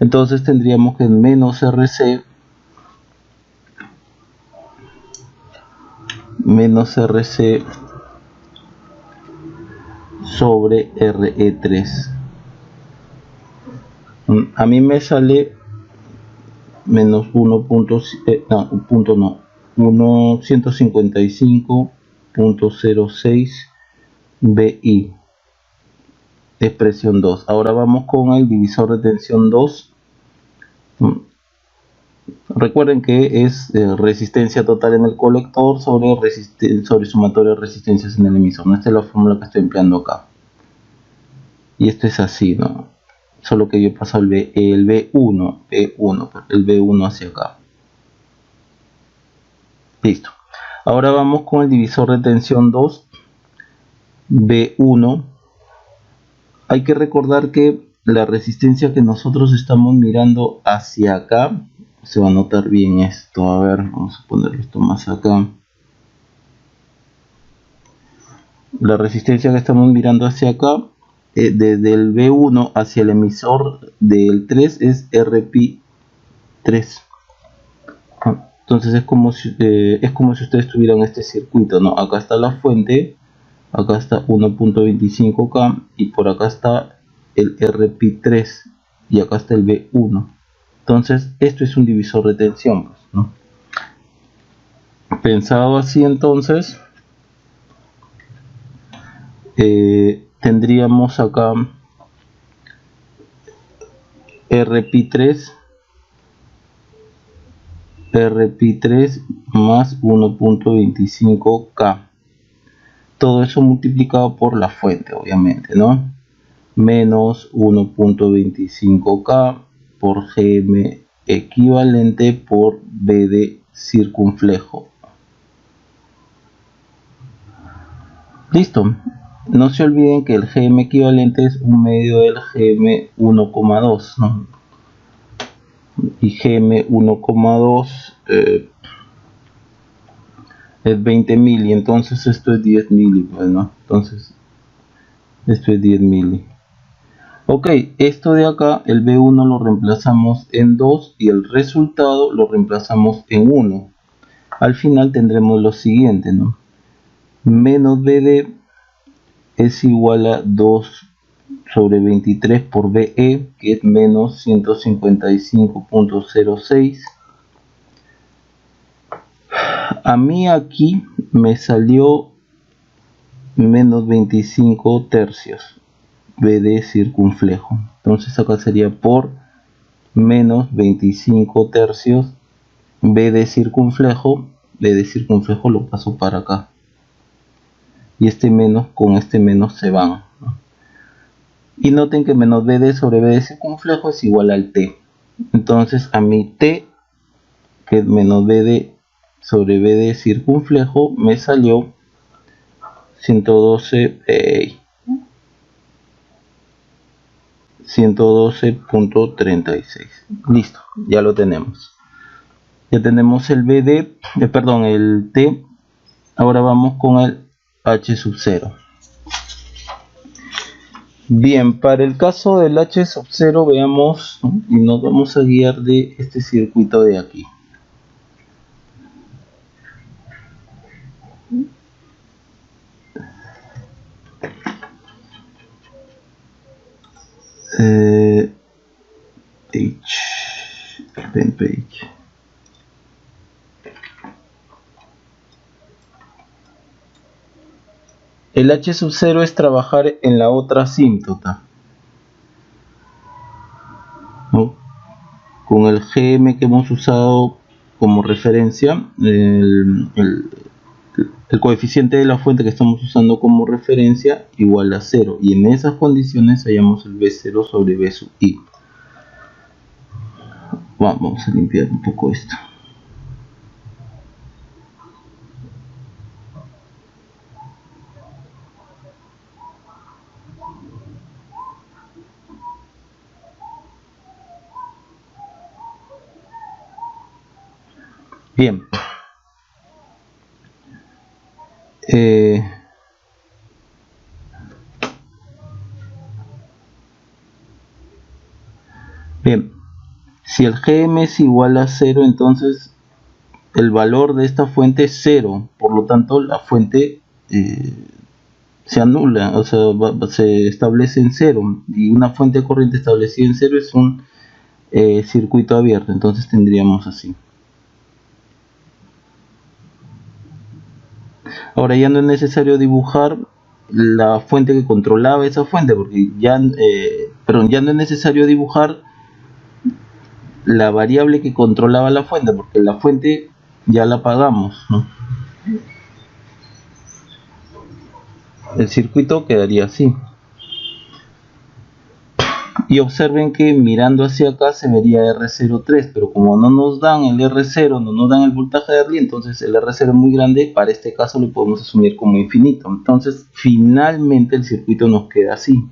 Entonces tendríamos que menos RC sobre RE3. A mí me sale menos 1.155.06 BI de expresión 2. Ahora vamos con el divisor de tensión 2. Recuerden que es resistencia total en el colector sobre sumatoria de resistencias en el emisor. ¿No? Esta es la fórmula que estoy empleando acá. Y esto es así, ¿no? Solo que yo he pasado el B1 hacia acá. Listo. Ahora vamos con el divisor de tensión 2, B1. Hay que recordar que la resistencia que nosotros estamos mirando hacia acá, se va a notar bien esto. A ver, vamos a poner esto más acá. La resistencia que estamos mirando hacia acá, desde el B1 hacia el emisor del 3, es RP3. Entonces es como si ustedes tuvieran este circuito, ¿no? Acá está la fuente acá está 1.25K y por acá está el RP3 y acá está el B1. Entonces esto es un divisor de tensión, pues, ¿no? Pensado así, entonces tendríamos acá RP3 más 1.25K, todo eso multiplicado por la fuente, obviamente, ¿no? Menos 1.25K por Gm equivalente por BD circunflejo. Listo. No se olviden que el Gm equivalente es un medio del Gm 1,2, ¿no? Y Gm 1,2 es 20 mili, entonces esto es 10 mili, pues, ¿no? Entonces esto es 10 mili. Ok, esto de acá, el B1 lo reemplazamos en 2 y el resultado lo reemplazamos en 1. Al final tendremos lo siguiente, ¿no? Menos BD es igual a 2 sobre 23 por BE, que es menos 155.06. A mí aquí me salió menos 25 tercios BD circunflejo. Entonces acá sería por menos 25 tercios BD circunflejo. BD circunflejo lo paso para acá. Y este menos con este menos se van, ¿no? Y noten que menos BD sobre BD circunflejo es igual al T. Entonces a mi T, que es menos BD sobre BD circunflejo, me salió 112.36. Listo, ya lo tenemos. Ya tenemos el BD, perdón, el T. Ahora vamos con el H sub 0. Bien, para el caso del H sub 0 veamos, ¿no? Y nos vamos a guiar de este circuito de aquí. Page. El H sub 0 es trabajar en la otra asíntota, ¿no? Con el Gm que hemos usado como referencia, el coeficiente de la fuente que estamos usando como referencia igual a 0, y en esas condiciones hallamos el B0 sobre B sub I. Vamos a limpiar un poco esto. Bien. Bien, si el Gm es igual a 0, entonces el valor de esta fuente es 0, por lo tanto la fuente se anula, o sea, se establece en 0, y una fuente de corriente establecida en 0 es un circuito abierto. Entonces tendríamos así. Ahora ya no es necesario dibujar la fuente que controlaba esa fuente, porque ya no es necesario dibujar la variable que controlaba la fuente, porque la fuente ya la apagamos, ¿no? El circuito quedaría así. Y observen que mirando hacia acá se vería R03, pero como no nos dan el R0, no nos dan el voltaje de Early, entonces el R0 es muy grande. Para este caso lo podemos asumir como infinito. Entonces finalmente el circuito nos queda así.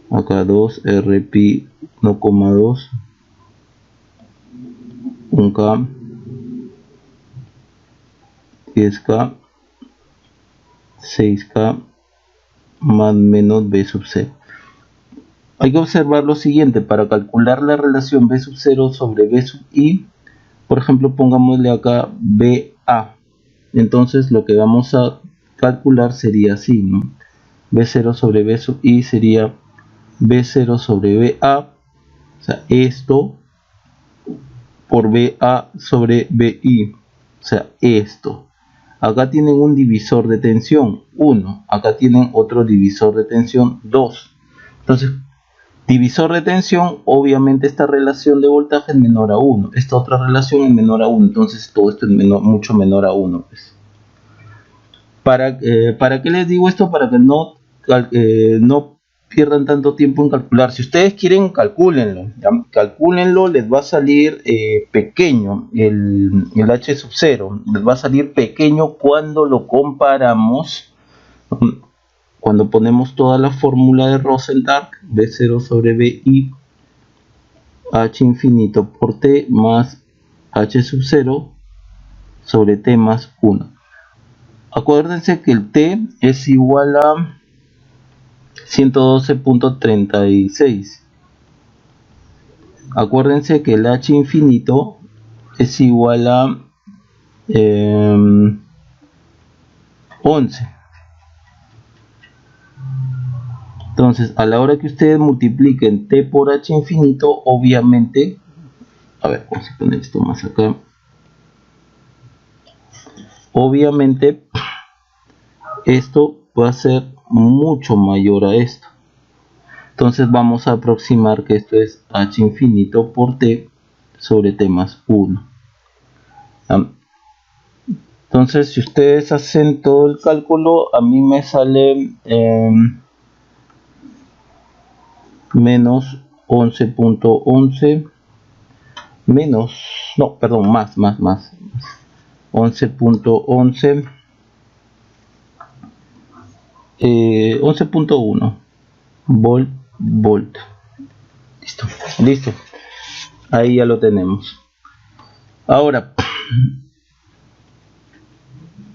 Acá 2 RP 1,2, 1K, 10K, 6K, más menos B sub 0. Hay que observar lo siguiente: para calcular la relación B sub 0 sobre B sub I, por ejemplo, pongámosle acá B A. Entonces lo que vamos a calcular sería así, ¿no? B0 sobre B sub I sería B0 sobre BA, o sea, esto por BA sobre BI, o sea, esto. Acá tienen un divisor de tensión, 1. Acá tienen otro divisor de tensión, 2. Entonces, divisor de tensión, obviamente esta relación de voltaje es menor a 1. Esta otra relación es menor a 1. Entonces, todo esto es mucho menor a 1. Pues. ¿Para qué les digo esto? Para que no pierdan tanto tiempo en calcular. Si ustedes quieren, calcúlenlo. ¿Ya? Calcúlenlo, les va a salir pequeño el H sub 0. Les va a salir pequeño cuando lo comparamos. Cuando ponemos toda la fórmula de Rosenthal, B0 sobre BI, H infinito por T más H sub 0 sobre T más 1. Acuérdense que el T es igual a 112.36. Acuérdense que el H infinito es igual a 11. Entonces, a la hora que ustedes multipliquen T por H infinito, obviamente, a ver, vamos a poner esto más acá. Obviamente, esto va a ser mucho mayor a esto. Entonces vamos a aproximar que esto es H infinito por T sobre T más 1. Entonces, si ustedes hacen todo el cálculo, a mí me sale menos 11.11 menos, no, perdón, más 11.11 11.1 volt. Listo, ahí ya lo tenemos. Ahora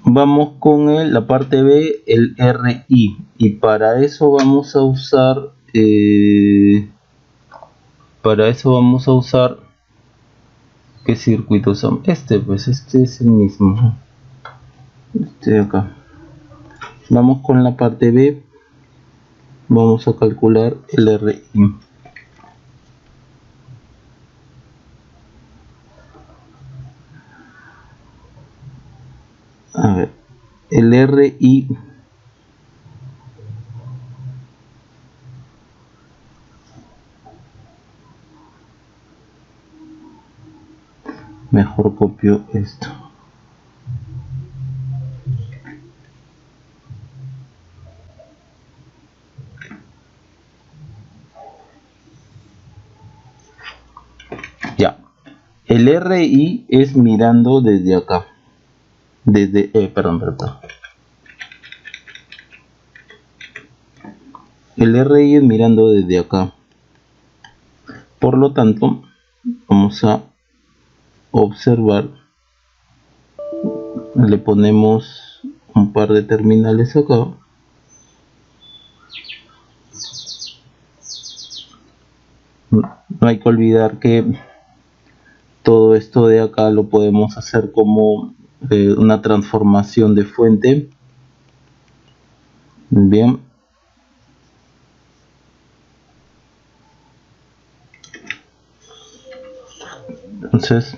vamos con la parte B, el RI, y para eso vamos a usar ¿qué circuitos son? Pues este es el mismo, este de acá. Vamos con la parte B, vamos a calcular el RI. A ver, el RI mejor copio esto. Ya, el RI es mirando desde acá, perdón. El RI es mirando desde acá. Por lo tanto, vamos a observar, le ponemos un par de terminales acá. No hay que olvidar que todo esto de acá lo podemos hacer como una transformación de fuente. Bien. Entonces,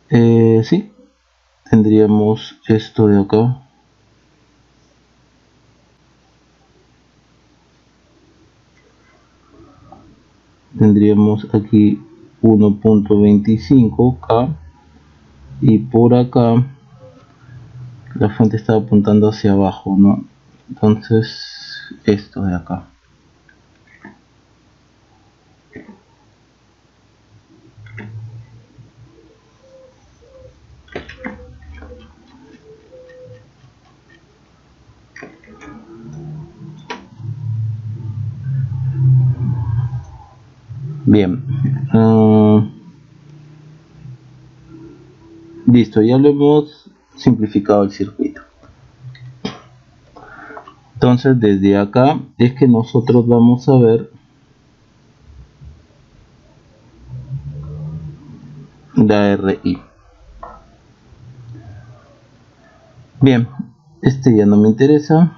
sí, tendríamos esto de acá. Tendríamos aquí 1.25K y por acá la fuente está apuntando hacia abajo, ¿no? Entonces esto de acá. Bien, listo, ya lo hemos simplificado el circuito. Entonces desde acá es que nosotros vamos a ver la RI. Bien, este ya no me interesa.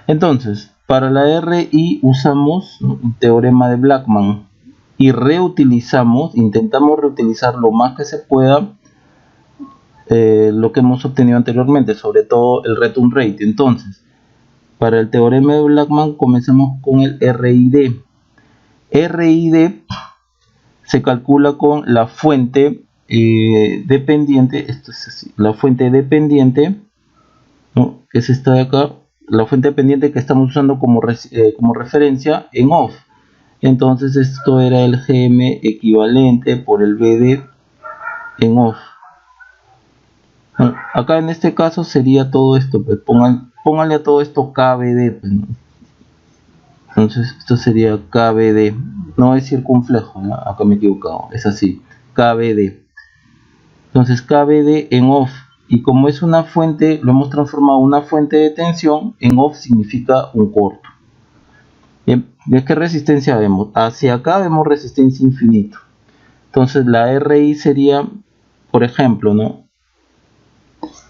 Entonces, para la RI usamos un teorema de Blackman y intentamos reutilizar lo más que se pueda lo que hemos obtenido anteriormente, sobre todo el return rate. Entonces, para el teorema de Blackman comenzamos con el RID. RID se calcula con la fuente dependiente, esto es así, la fuente dependiente, ¿no? Que es esta de acá, la fuente dependiente que estamos usando como referencia en off. Entonces esto era el GM equivalente por el BD en off. Acá en este caso sería todo esto, pues pónganle a todo esto KBD, pues, ¿no? Entonces esto sería KBD, no es circunflejo, ¿no? Acá me he equivocado, es así, KBD. Entonces KBD en off, y como es una fuente, lo hemos transformado en una fuente de tensión, en off significa un corto. Bien, ¿de qué resistencia vemos? Hacia acá vemos resistencia infinita. Entonces la RI sería, por ejemplo, ¿no?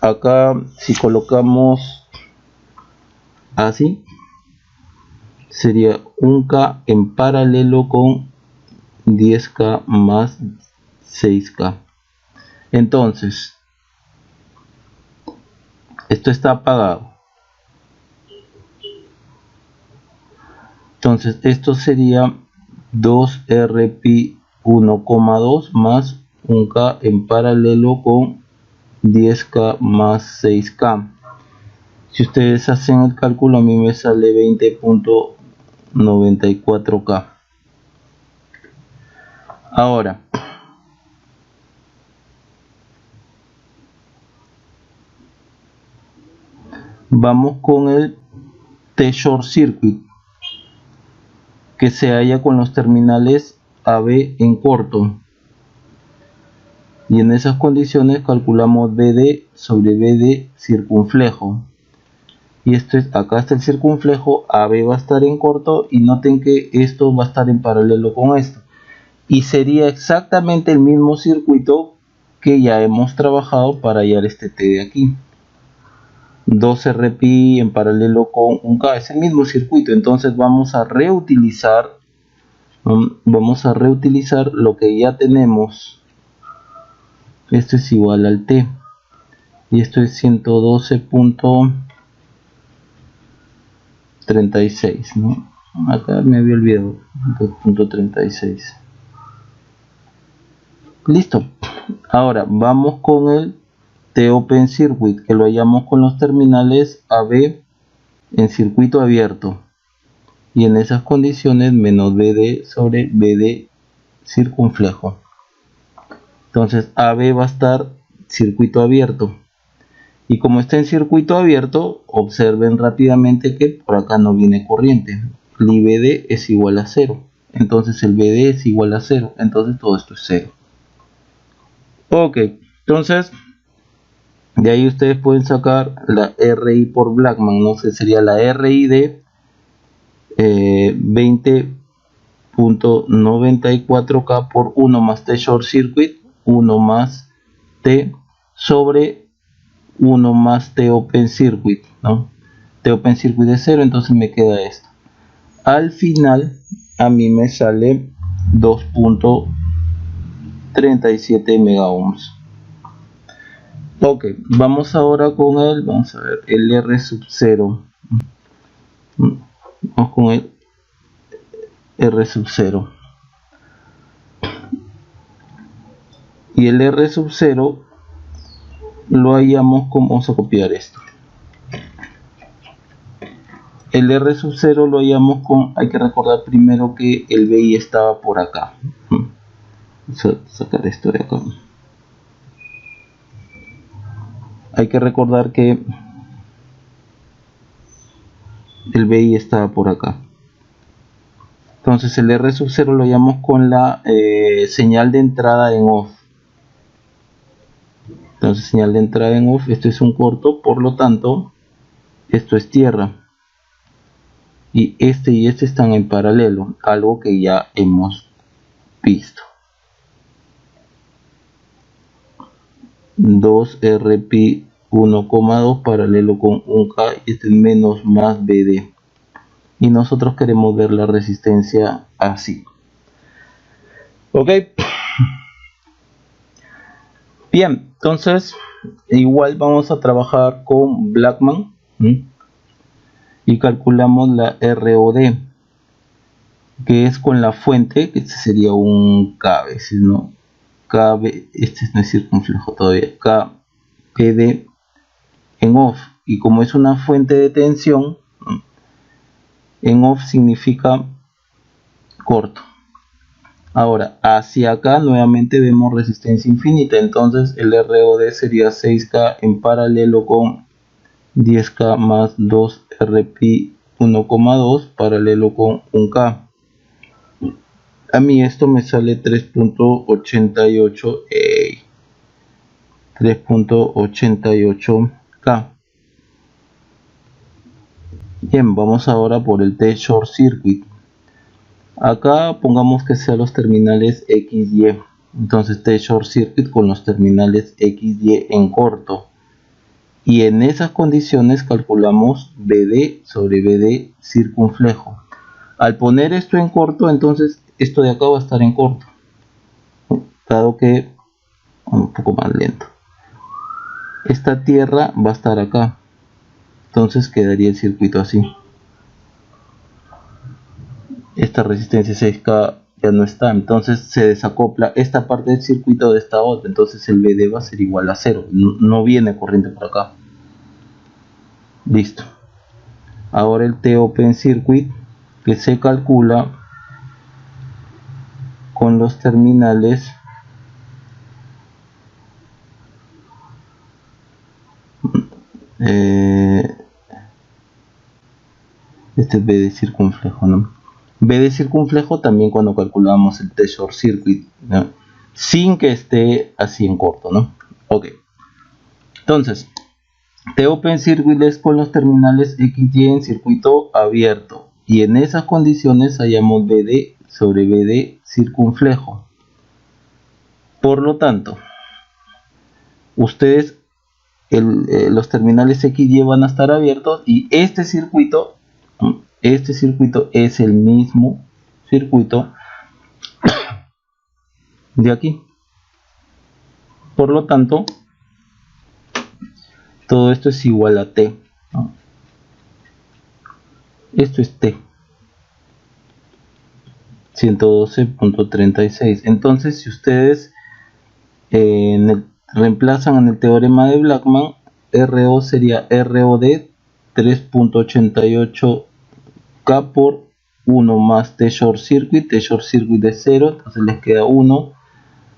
Acá si colocamos así, sería 1K en paralelo con 10K más 6K. Entonces, esto está apagado. Entonces, esto sería 2RP 1,2 más 1K en paralelo con 10K más 6K. Si ustedes hacen el cálculo, a mí me sale 20.94K. Ahora, vamos con el T-Short Circuit, que se halla con los terminales AB en corto. Y en esas condiciones calculamos BD sobre BD circunflejo. Y esto es, acá está el circunflejo, AB va a estar en corto, y noten que esto va a estar en paralelo con esto. Y sería exactamente el mismo circuito que ya hemos trabajado para hallar este T de aquí. 2RPi en paralelo con 1K, es el mismo circuito. Entonces vamos a reutilizar lo que ya tenemos. Esto es igual al T, y esto es 112.36, ¿no? Acá me había olvidado 2.36. Listo. Ahora vamos con el T-Open Circuit, que lo hallamos con los terminales AB en circuito abierto, y en esas condiciones menos BD sobre BD circunflejo. Entonces AB va a estar circuito abierto, y como está en circuito abierto, observen rápidamente que por acá no viene corriente. LIBD es igual a 0, entonces el BD es igual a 0, entonces todo esto es 0. Ok, entonces de ahí ustedes pueden sacar la RI por Blackman, no sé, sería la RI de 20.94K por 1 más T Short Circuit, 1 más T sobre 1 más T Open Circuit, ¿no? T Open Circuit es 0, entonces me queda esto. Al final a mí me sale 2.37 megaohms. Ok, vamos ahora con vamos a ver, el R sub 0. Vamos con el R sub 0. Y el R sub 0 lo hallamos como, vamos a copiar esto. El R sub 0 lo hallamos con, hay que recordar primero que el BI estaba por acá. Vamos a sacar esto de acá. Hay que recordar que el BI estaba por acá. Entonces el R sub 0 lo hallamos con la señal de entrada en off. Entonces señal de entrada en off, esto es un corto, por lo tanto esto es tierra. Y este están en paralelo, algo que ya hemos visto. 2RP 1,2 paralelo con 1K y este es menos más BD. Y nosotros queremos ver la resistencia así. Ok. Bien, entonces igual vamos a trabajar con Blackman y calculamos la ROD, que es con la fuente, que este sería un K veces, ¿no? KB, este no es circunflejo todavía, KPD en off, y como es una fuente de tensión, en off significa corto. Ahora, hacia acá nuevamente vemos resistencia infinita, entonces el ROD sería 6K en paralelo con 10K más 2 RPi 1,2 paralelo con 1K. A mí esto me sale 3.88, 3.88K. Bien, vamos ahora por el T short circuit. Acá pongamos que sean los terminales XY. Entonces T short circuit con los terminales XY en corto. Y en esas condiciones calculamos BD sobre BD circunflejo. Al poner esto en corto, entonces esto de acá va a estar en corto. Dado que un poco más lento. Esta tierra va a estar acá. Entonces quedaría el circuito así. Esta resistencia 6K ya no está, entonces se desacopla esta parte del circuito de esta otra, entonces el BD va a ser igual a 0, no viene corriente por acá. Listo. Ahora el T open circuit, que se calcula con los terminales este es BD circunflejo, ¿no? BD circunflejo también cuando calculamos el T short circuit, ¿no? Sin que esté así en corto, ¿no? Ok. Entonces, T open circuit es con los terminales XY en circuito abierto. Y en esas condiciones hallamos BD sobre BD circunflejo. Por lo tanto, ustedes, los terminales XY van a estar abiertos y este circuito es el mismo circuito de aquí. Por lo tanto, todo esto es igual a T, ¿no? Esto es T 112.36. Entonces, si ustedes reemplazan en el teorema de Blackman, RO sería ROD 3.88K por 1 más T short circuit de 0, entonces les queda 1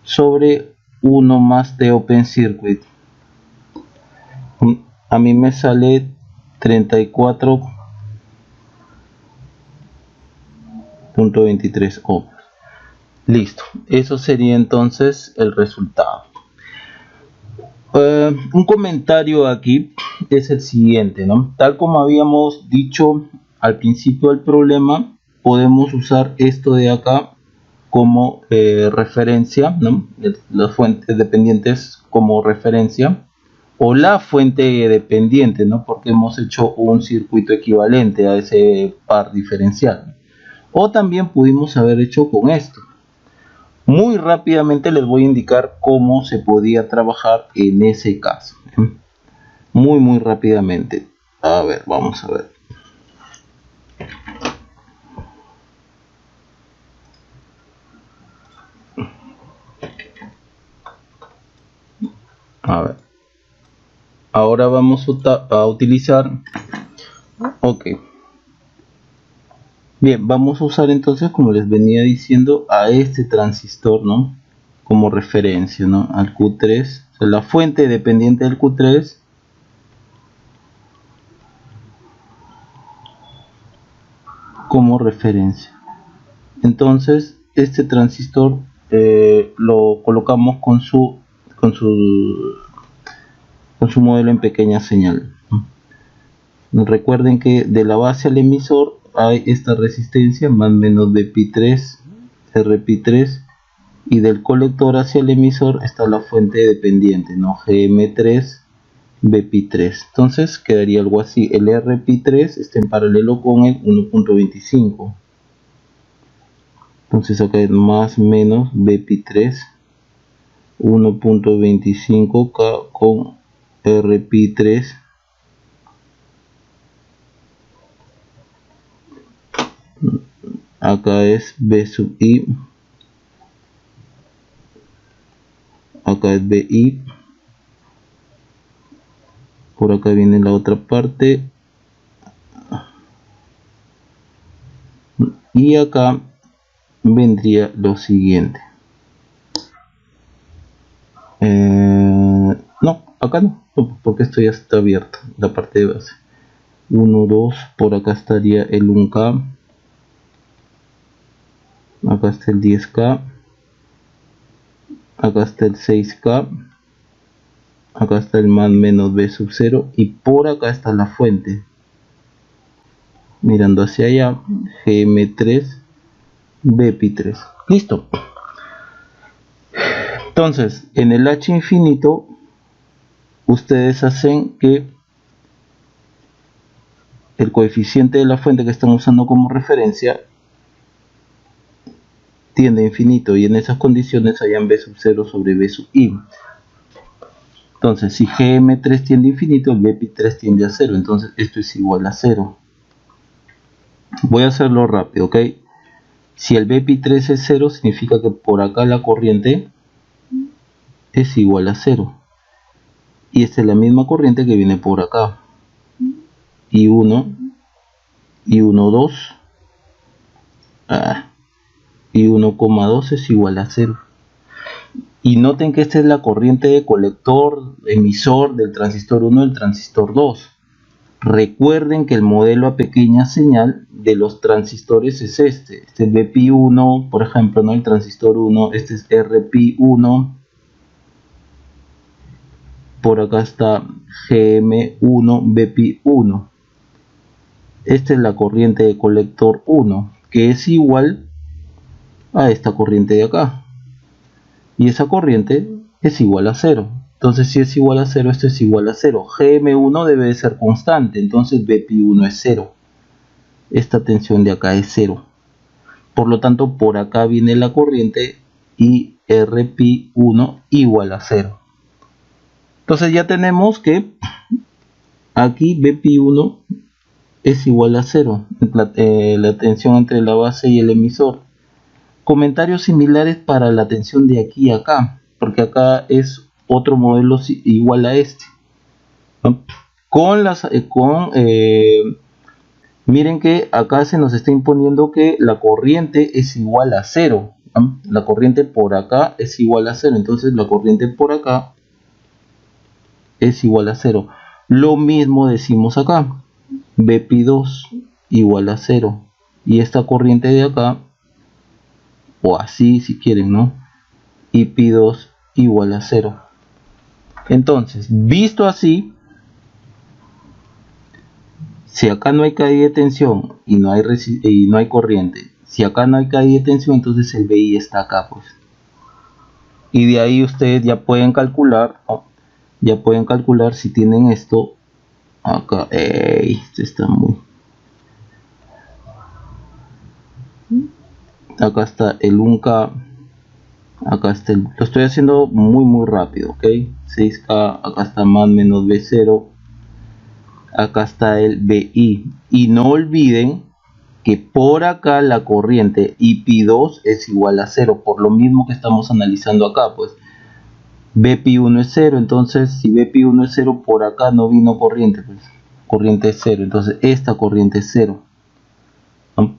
sobre 1 más T open circuit. A mí me sale 34.23 ohms. Listo, eso sería entonces el resultado. Un comentario aquí es el siguiente, ¿no? Tal como habíamos dicho al principio del problema, podemos usar esto de acá como referencia, ¿no? Las fuentes dependientes como referencia, o la fuente dependiente, ¿no? Porque hemos hecho un circuito equivalente a ese par diferencial. O también pudimos haber hecho con esto. Muy rápidamente les voy a indicar cómo se podía trabajar en ese caso. Muy rápidamente. A ver, vamos a ver. A ver. Ahora vamos a utilizar. Ok. Bien, vamos a usar entonces, como les venía diciendo, a este transistor, ¿no? Como referencia, ¿no? Al Q3, o sea, la fuente dependiente del Q3 como referencia. Entonces, este transistor lo colocamos con su modelo en pequeña señal. Recuerden que de la base al emisor hay esta resistencia más menos de pi3 rpi3, y del colector hacia el emisor está la fuente dependiente, ¿no? gm3 Bpi3. Entonces quedaría algo así, el Rpi3 está en paralelo con el 1.25. Entonces acá es más menos Bpi3 1.25K con Rpi3 acá es B sub I, acá es BI, por acá viene la otra parte y acá vendría lo siguiente. No, acá no, porque esto ya está abierto, la parte de base. 1, 2, por acá estaría el 1K, acá está el 10K, acá está el 6K, acá está el más menos B sub 0 y por acá está la fuente. Mirando hacia allá, GM3, Bpi3. Listo. Entonces, en el H infinito, ustedes hacen que el coeficiente de la fuente que están usando como referencia tiende a infinito y en esas condiciones hayan B sub 0 sobre B sub I. Entonces, si GM3 tiende a infinito, el Bpi3 tiende a 0. Entonces, esto es igual a 0. Voy a hacerlo rápido, ¿ok? Si el Bpi3 es 0, significa que por acá la corriente es igual a 0. Y esta es la misma corriente que viene por acá. Y 1, y 1, 2. Y 1,2 es igual a 0. Y noten que esta es la corriente de colector emisor del transistor 1 y del transistor 2. Recuerden que el modelo a pequeña señal de los transistores es este. Este es Bpi1, por ejemplo, ¿no? El transistor 1, este es Rpi1. Por acá está GM1, Bpi1. Esta es la corriente de colector 1, que es igual a esta corriente de acá. Y esa corriente es igual a 0. Entonces, si es igual a 0, esto es igual a 0. GM1 debe de ser constante, entonces Bpi1 es 0. Esta tensión de acá es 0. Por lo tanto, por acá viene la corriente y Rpi1 igual a 0. Entonces ya tenemos que aquí Bpi1 es igual a 0. La tensión entre la base y el emisor. Comentarios similares para la tensión de aquí a acá, porque acá es otro modelo igual a este, ¿no? Miren que acá se nos está imponiendo que la corriente es igual a 0, ¿no? La corriente por acá es igual a 0, entonces la corriente por acá es igual a 0. Lo mismo decimos acá, Bpi2 igual a 0, y esta corriente de acá, o así si quieren, ¿no? Y Pi2 igual a 0. Entonces, visto así, si acá no hay caída de tensión y no hay corriente, si acá no hay caída de tensión, entonces el BI está acá, pues. Y de ahí ustedes ya pueden calcular, ¿no? Ya pueden calcular si tienen esto acá. Esto está muy... Acá está el 1K. Acá está lo estoy haciendo muy rápido, ok. 6K, acá está más menos B0, acá está el BI, y no olviden que por acá la corriente Ip2 es igual a 0, por lo mismo que estamos analizando acá, pues Bpi1 es 0, entonces si Bpi1 es 0, por acá no vino corriente, pues corriente es 0, entonces esta corriente es 0, ¿no?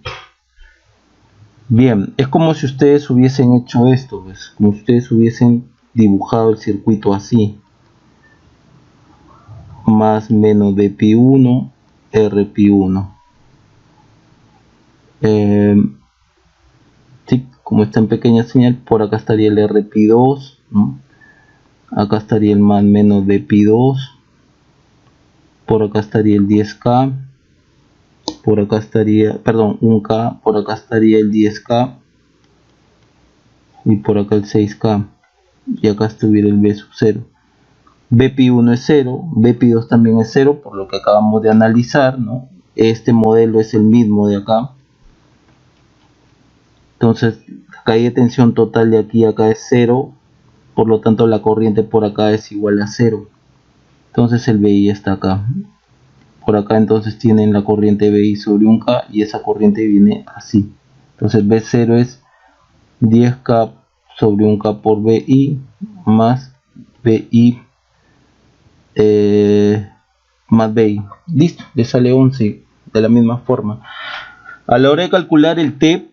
Bien, es como si ustedes hubiesen hecho esto, pues, como si ustedes hubiesen dibujado el circuito así. Más menos Bpi1, Rpi1. Sí, como está en pequeña señal, por acá estaría el Rpi2, ¿no? Acá estaría el más menos Bpi2. Por acá estaría el 10K. Por acá estaría, perdón, 1K, por acá estaría el 10K y por acá el 6K y acá estuviera el B sub 0. BPI1 es 0, BPI2 también es 0, por lo que acabamos de analizar, ¿no? Este modelo es el mismo de acá. Entonces, la caída de tensión total de aquí a acá es 0, por lo tanto la corriente por acá es igual a 0. Entonces el BI está acá. Por acá entonces tienen la corriente BI sobre un K y esa corriente viene así. Entonces B0 es 10K sobre un K por BI más BI más BI. Listo, le sale 11 de la misma forma. A la hora de calcular el T,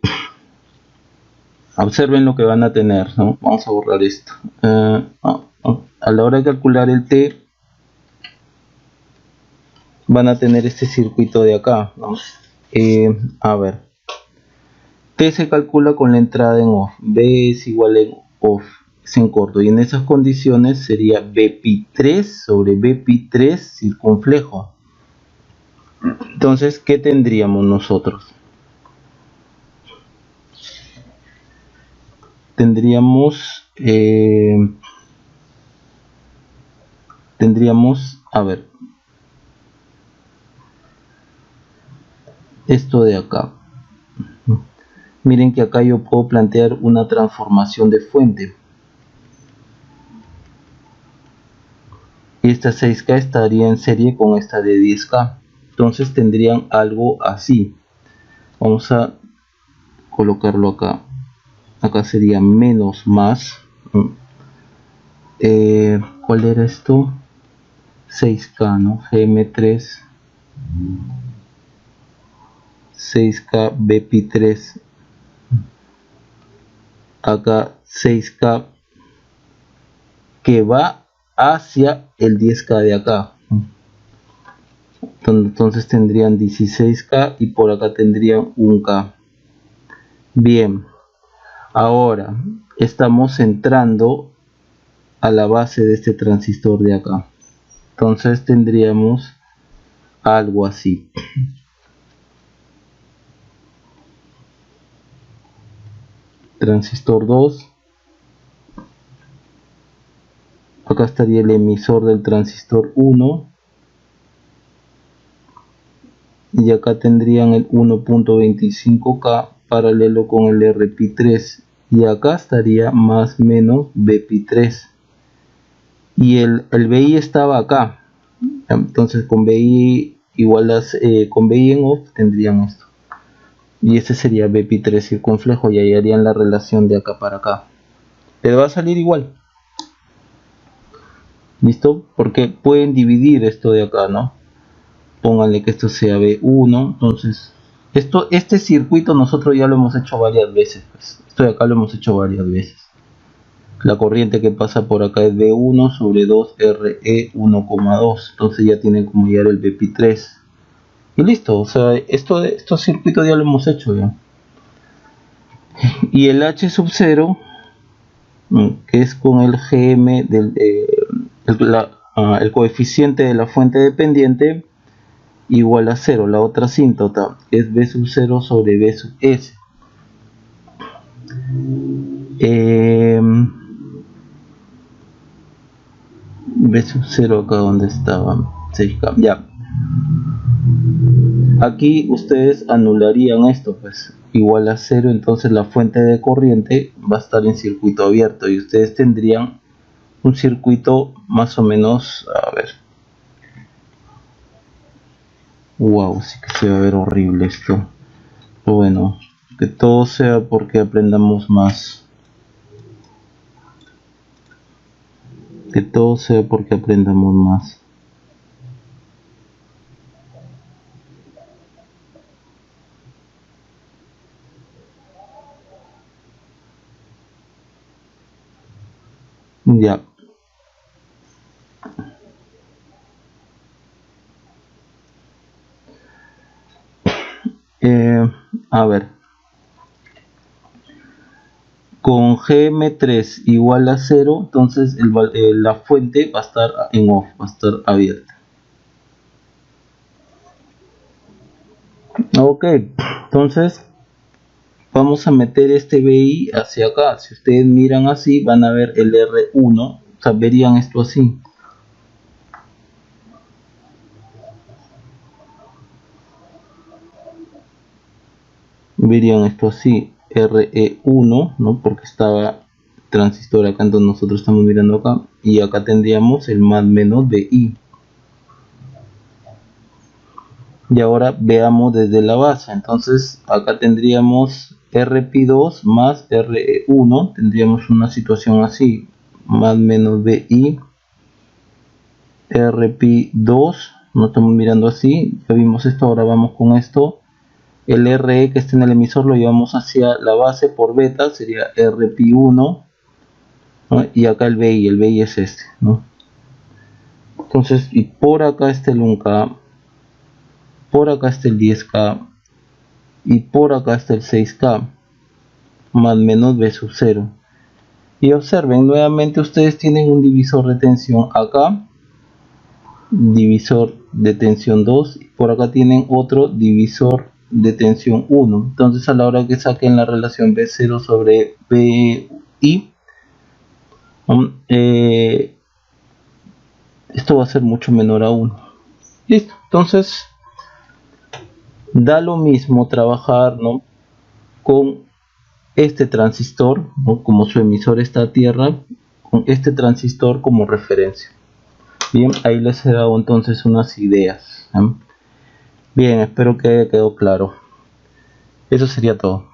observen lo que van a tener, ¿no? Vamos a borrar esto. A la hora de calcular el T, van a tener este circuito de acá, ¿no? A ver, T se calcula con la entrada en off, B es igual en off, es en corto, y en esas condiciones sería Bpi3 sobre Bpi3 circunflejo. Entonces, ¿qué tendríamos nosotros? Tendríamos, a ver, esto de acá. Miren que acá yo puedo plantear una transformación de fuente. Esta 6K estaría en serie con esta de 10K. Entonces tendrían algo así. Vamos a colocarlo acá. Acá sería menos más. ¿Cuál era esto? 6K, ¿no? GM3. 6K BP3. Acá 6K que va hacia el 10K de acá. Entonces tendrían 16K y por acá tendrían 1K. Bien, ahora estamos entrando a la base de este transistor de acá. Entonces tendríamos algo así. Transistor 2. Acá estaría el emisor del transistor 1. Y acá tendrían el 1.25K paralelo con el RP3. Y acá estaría más o menos BP3. Y el BI estaba acá. Entonces con BI igual con BI en off tendrían esto. Y este sería BP3 circunflejo y ahí harían la relación de acá para acá. Les va a salir igual. ¿Listo? Porque pueden dividir esto de acá, ¿no? Pónganle que esto sea B1. Entonces, este circuito nosotros ya lo hemos hecho varias veces. Pues. Esto de acá lo hemos hecho varias veces. La corriente que pasa por acá es B1 sobre 2RE 1,2. Entonces ya tienen como hallar el BP3. Y listo. O sea, estos circuitos ya lo hemos hecho ya. Y el H sub 0, que es con el GM del el coeficiente de la fuente dependiente, igual a 0. La otra asíntota es B sub 0 sobre B sub S. B sub 0 acá donde estaba 6K. Ya. Aquí ustedes anularían esto, pues igual a 0, entonces la fuente de corriente va a estar en circuito abierto y ustedes tendrían un circuito más o menos, a ver. Wow, sí que se va a ver horrible esto. Pero bueno, que todo sea porque aprendamos más. Que todo sea porque aprendamos más. Ya. A ver. Con GM3 igual a 0, entonces la fuente va a estar en off, va a estar abierta. Ok, entonces vamos a meter este BI hacia acá. Si ustedes miran así, van a ver el R1, o sea, verían esto así. verían esto así, RE1, ¿no? Porque estaba transistor acá, entonces nosotros estamos mirando acá, y acá tendríamos el más menos de I. Y ahora veamos desde la base, entonces acá tendríamos RP2 más RE1, tendríamos una situación así, más menos de I, RP2, no estamos mirando así, ya vimos esto, ahora vamos con esto, el RE que está en el emisor lo llevamos hacia la base por beta, sería RP1, ¿no? Y acá el BI es este, ¿no? Entonces, y por acá está el 1K, por acá está el 10K, y por acá está el 6K, más menos B sub 0. Y observen, nuevamente ustedes tienen un divisor de tensión acá, divisor de tensión 2, y por acá tienen otro divisor de tensión 1. Entonces a la hora que saquen la relación B0 sobre BI, esto va a ser mucho menor a 1. Listo, entonces da lo mismo trabajar, ¿no?, con este transistor, ¿no?, como su emisor está a tierra, con este transistor como referencia. Bien, ahí les he dado entonces unas ideas. Bien, espero que haya quedado claro. Eso sería todo.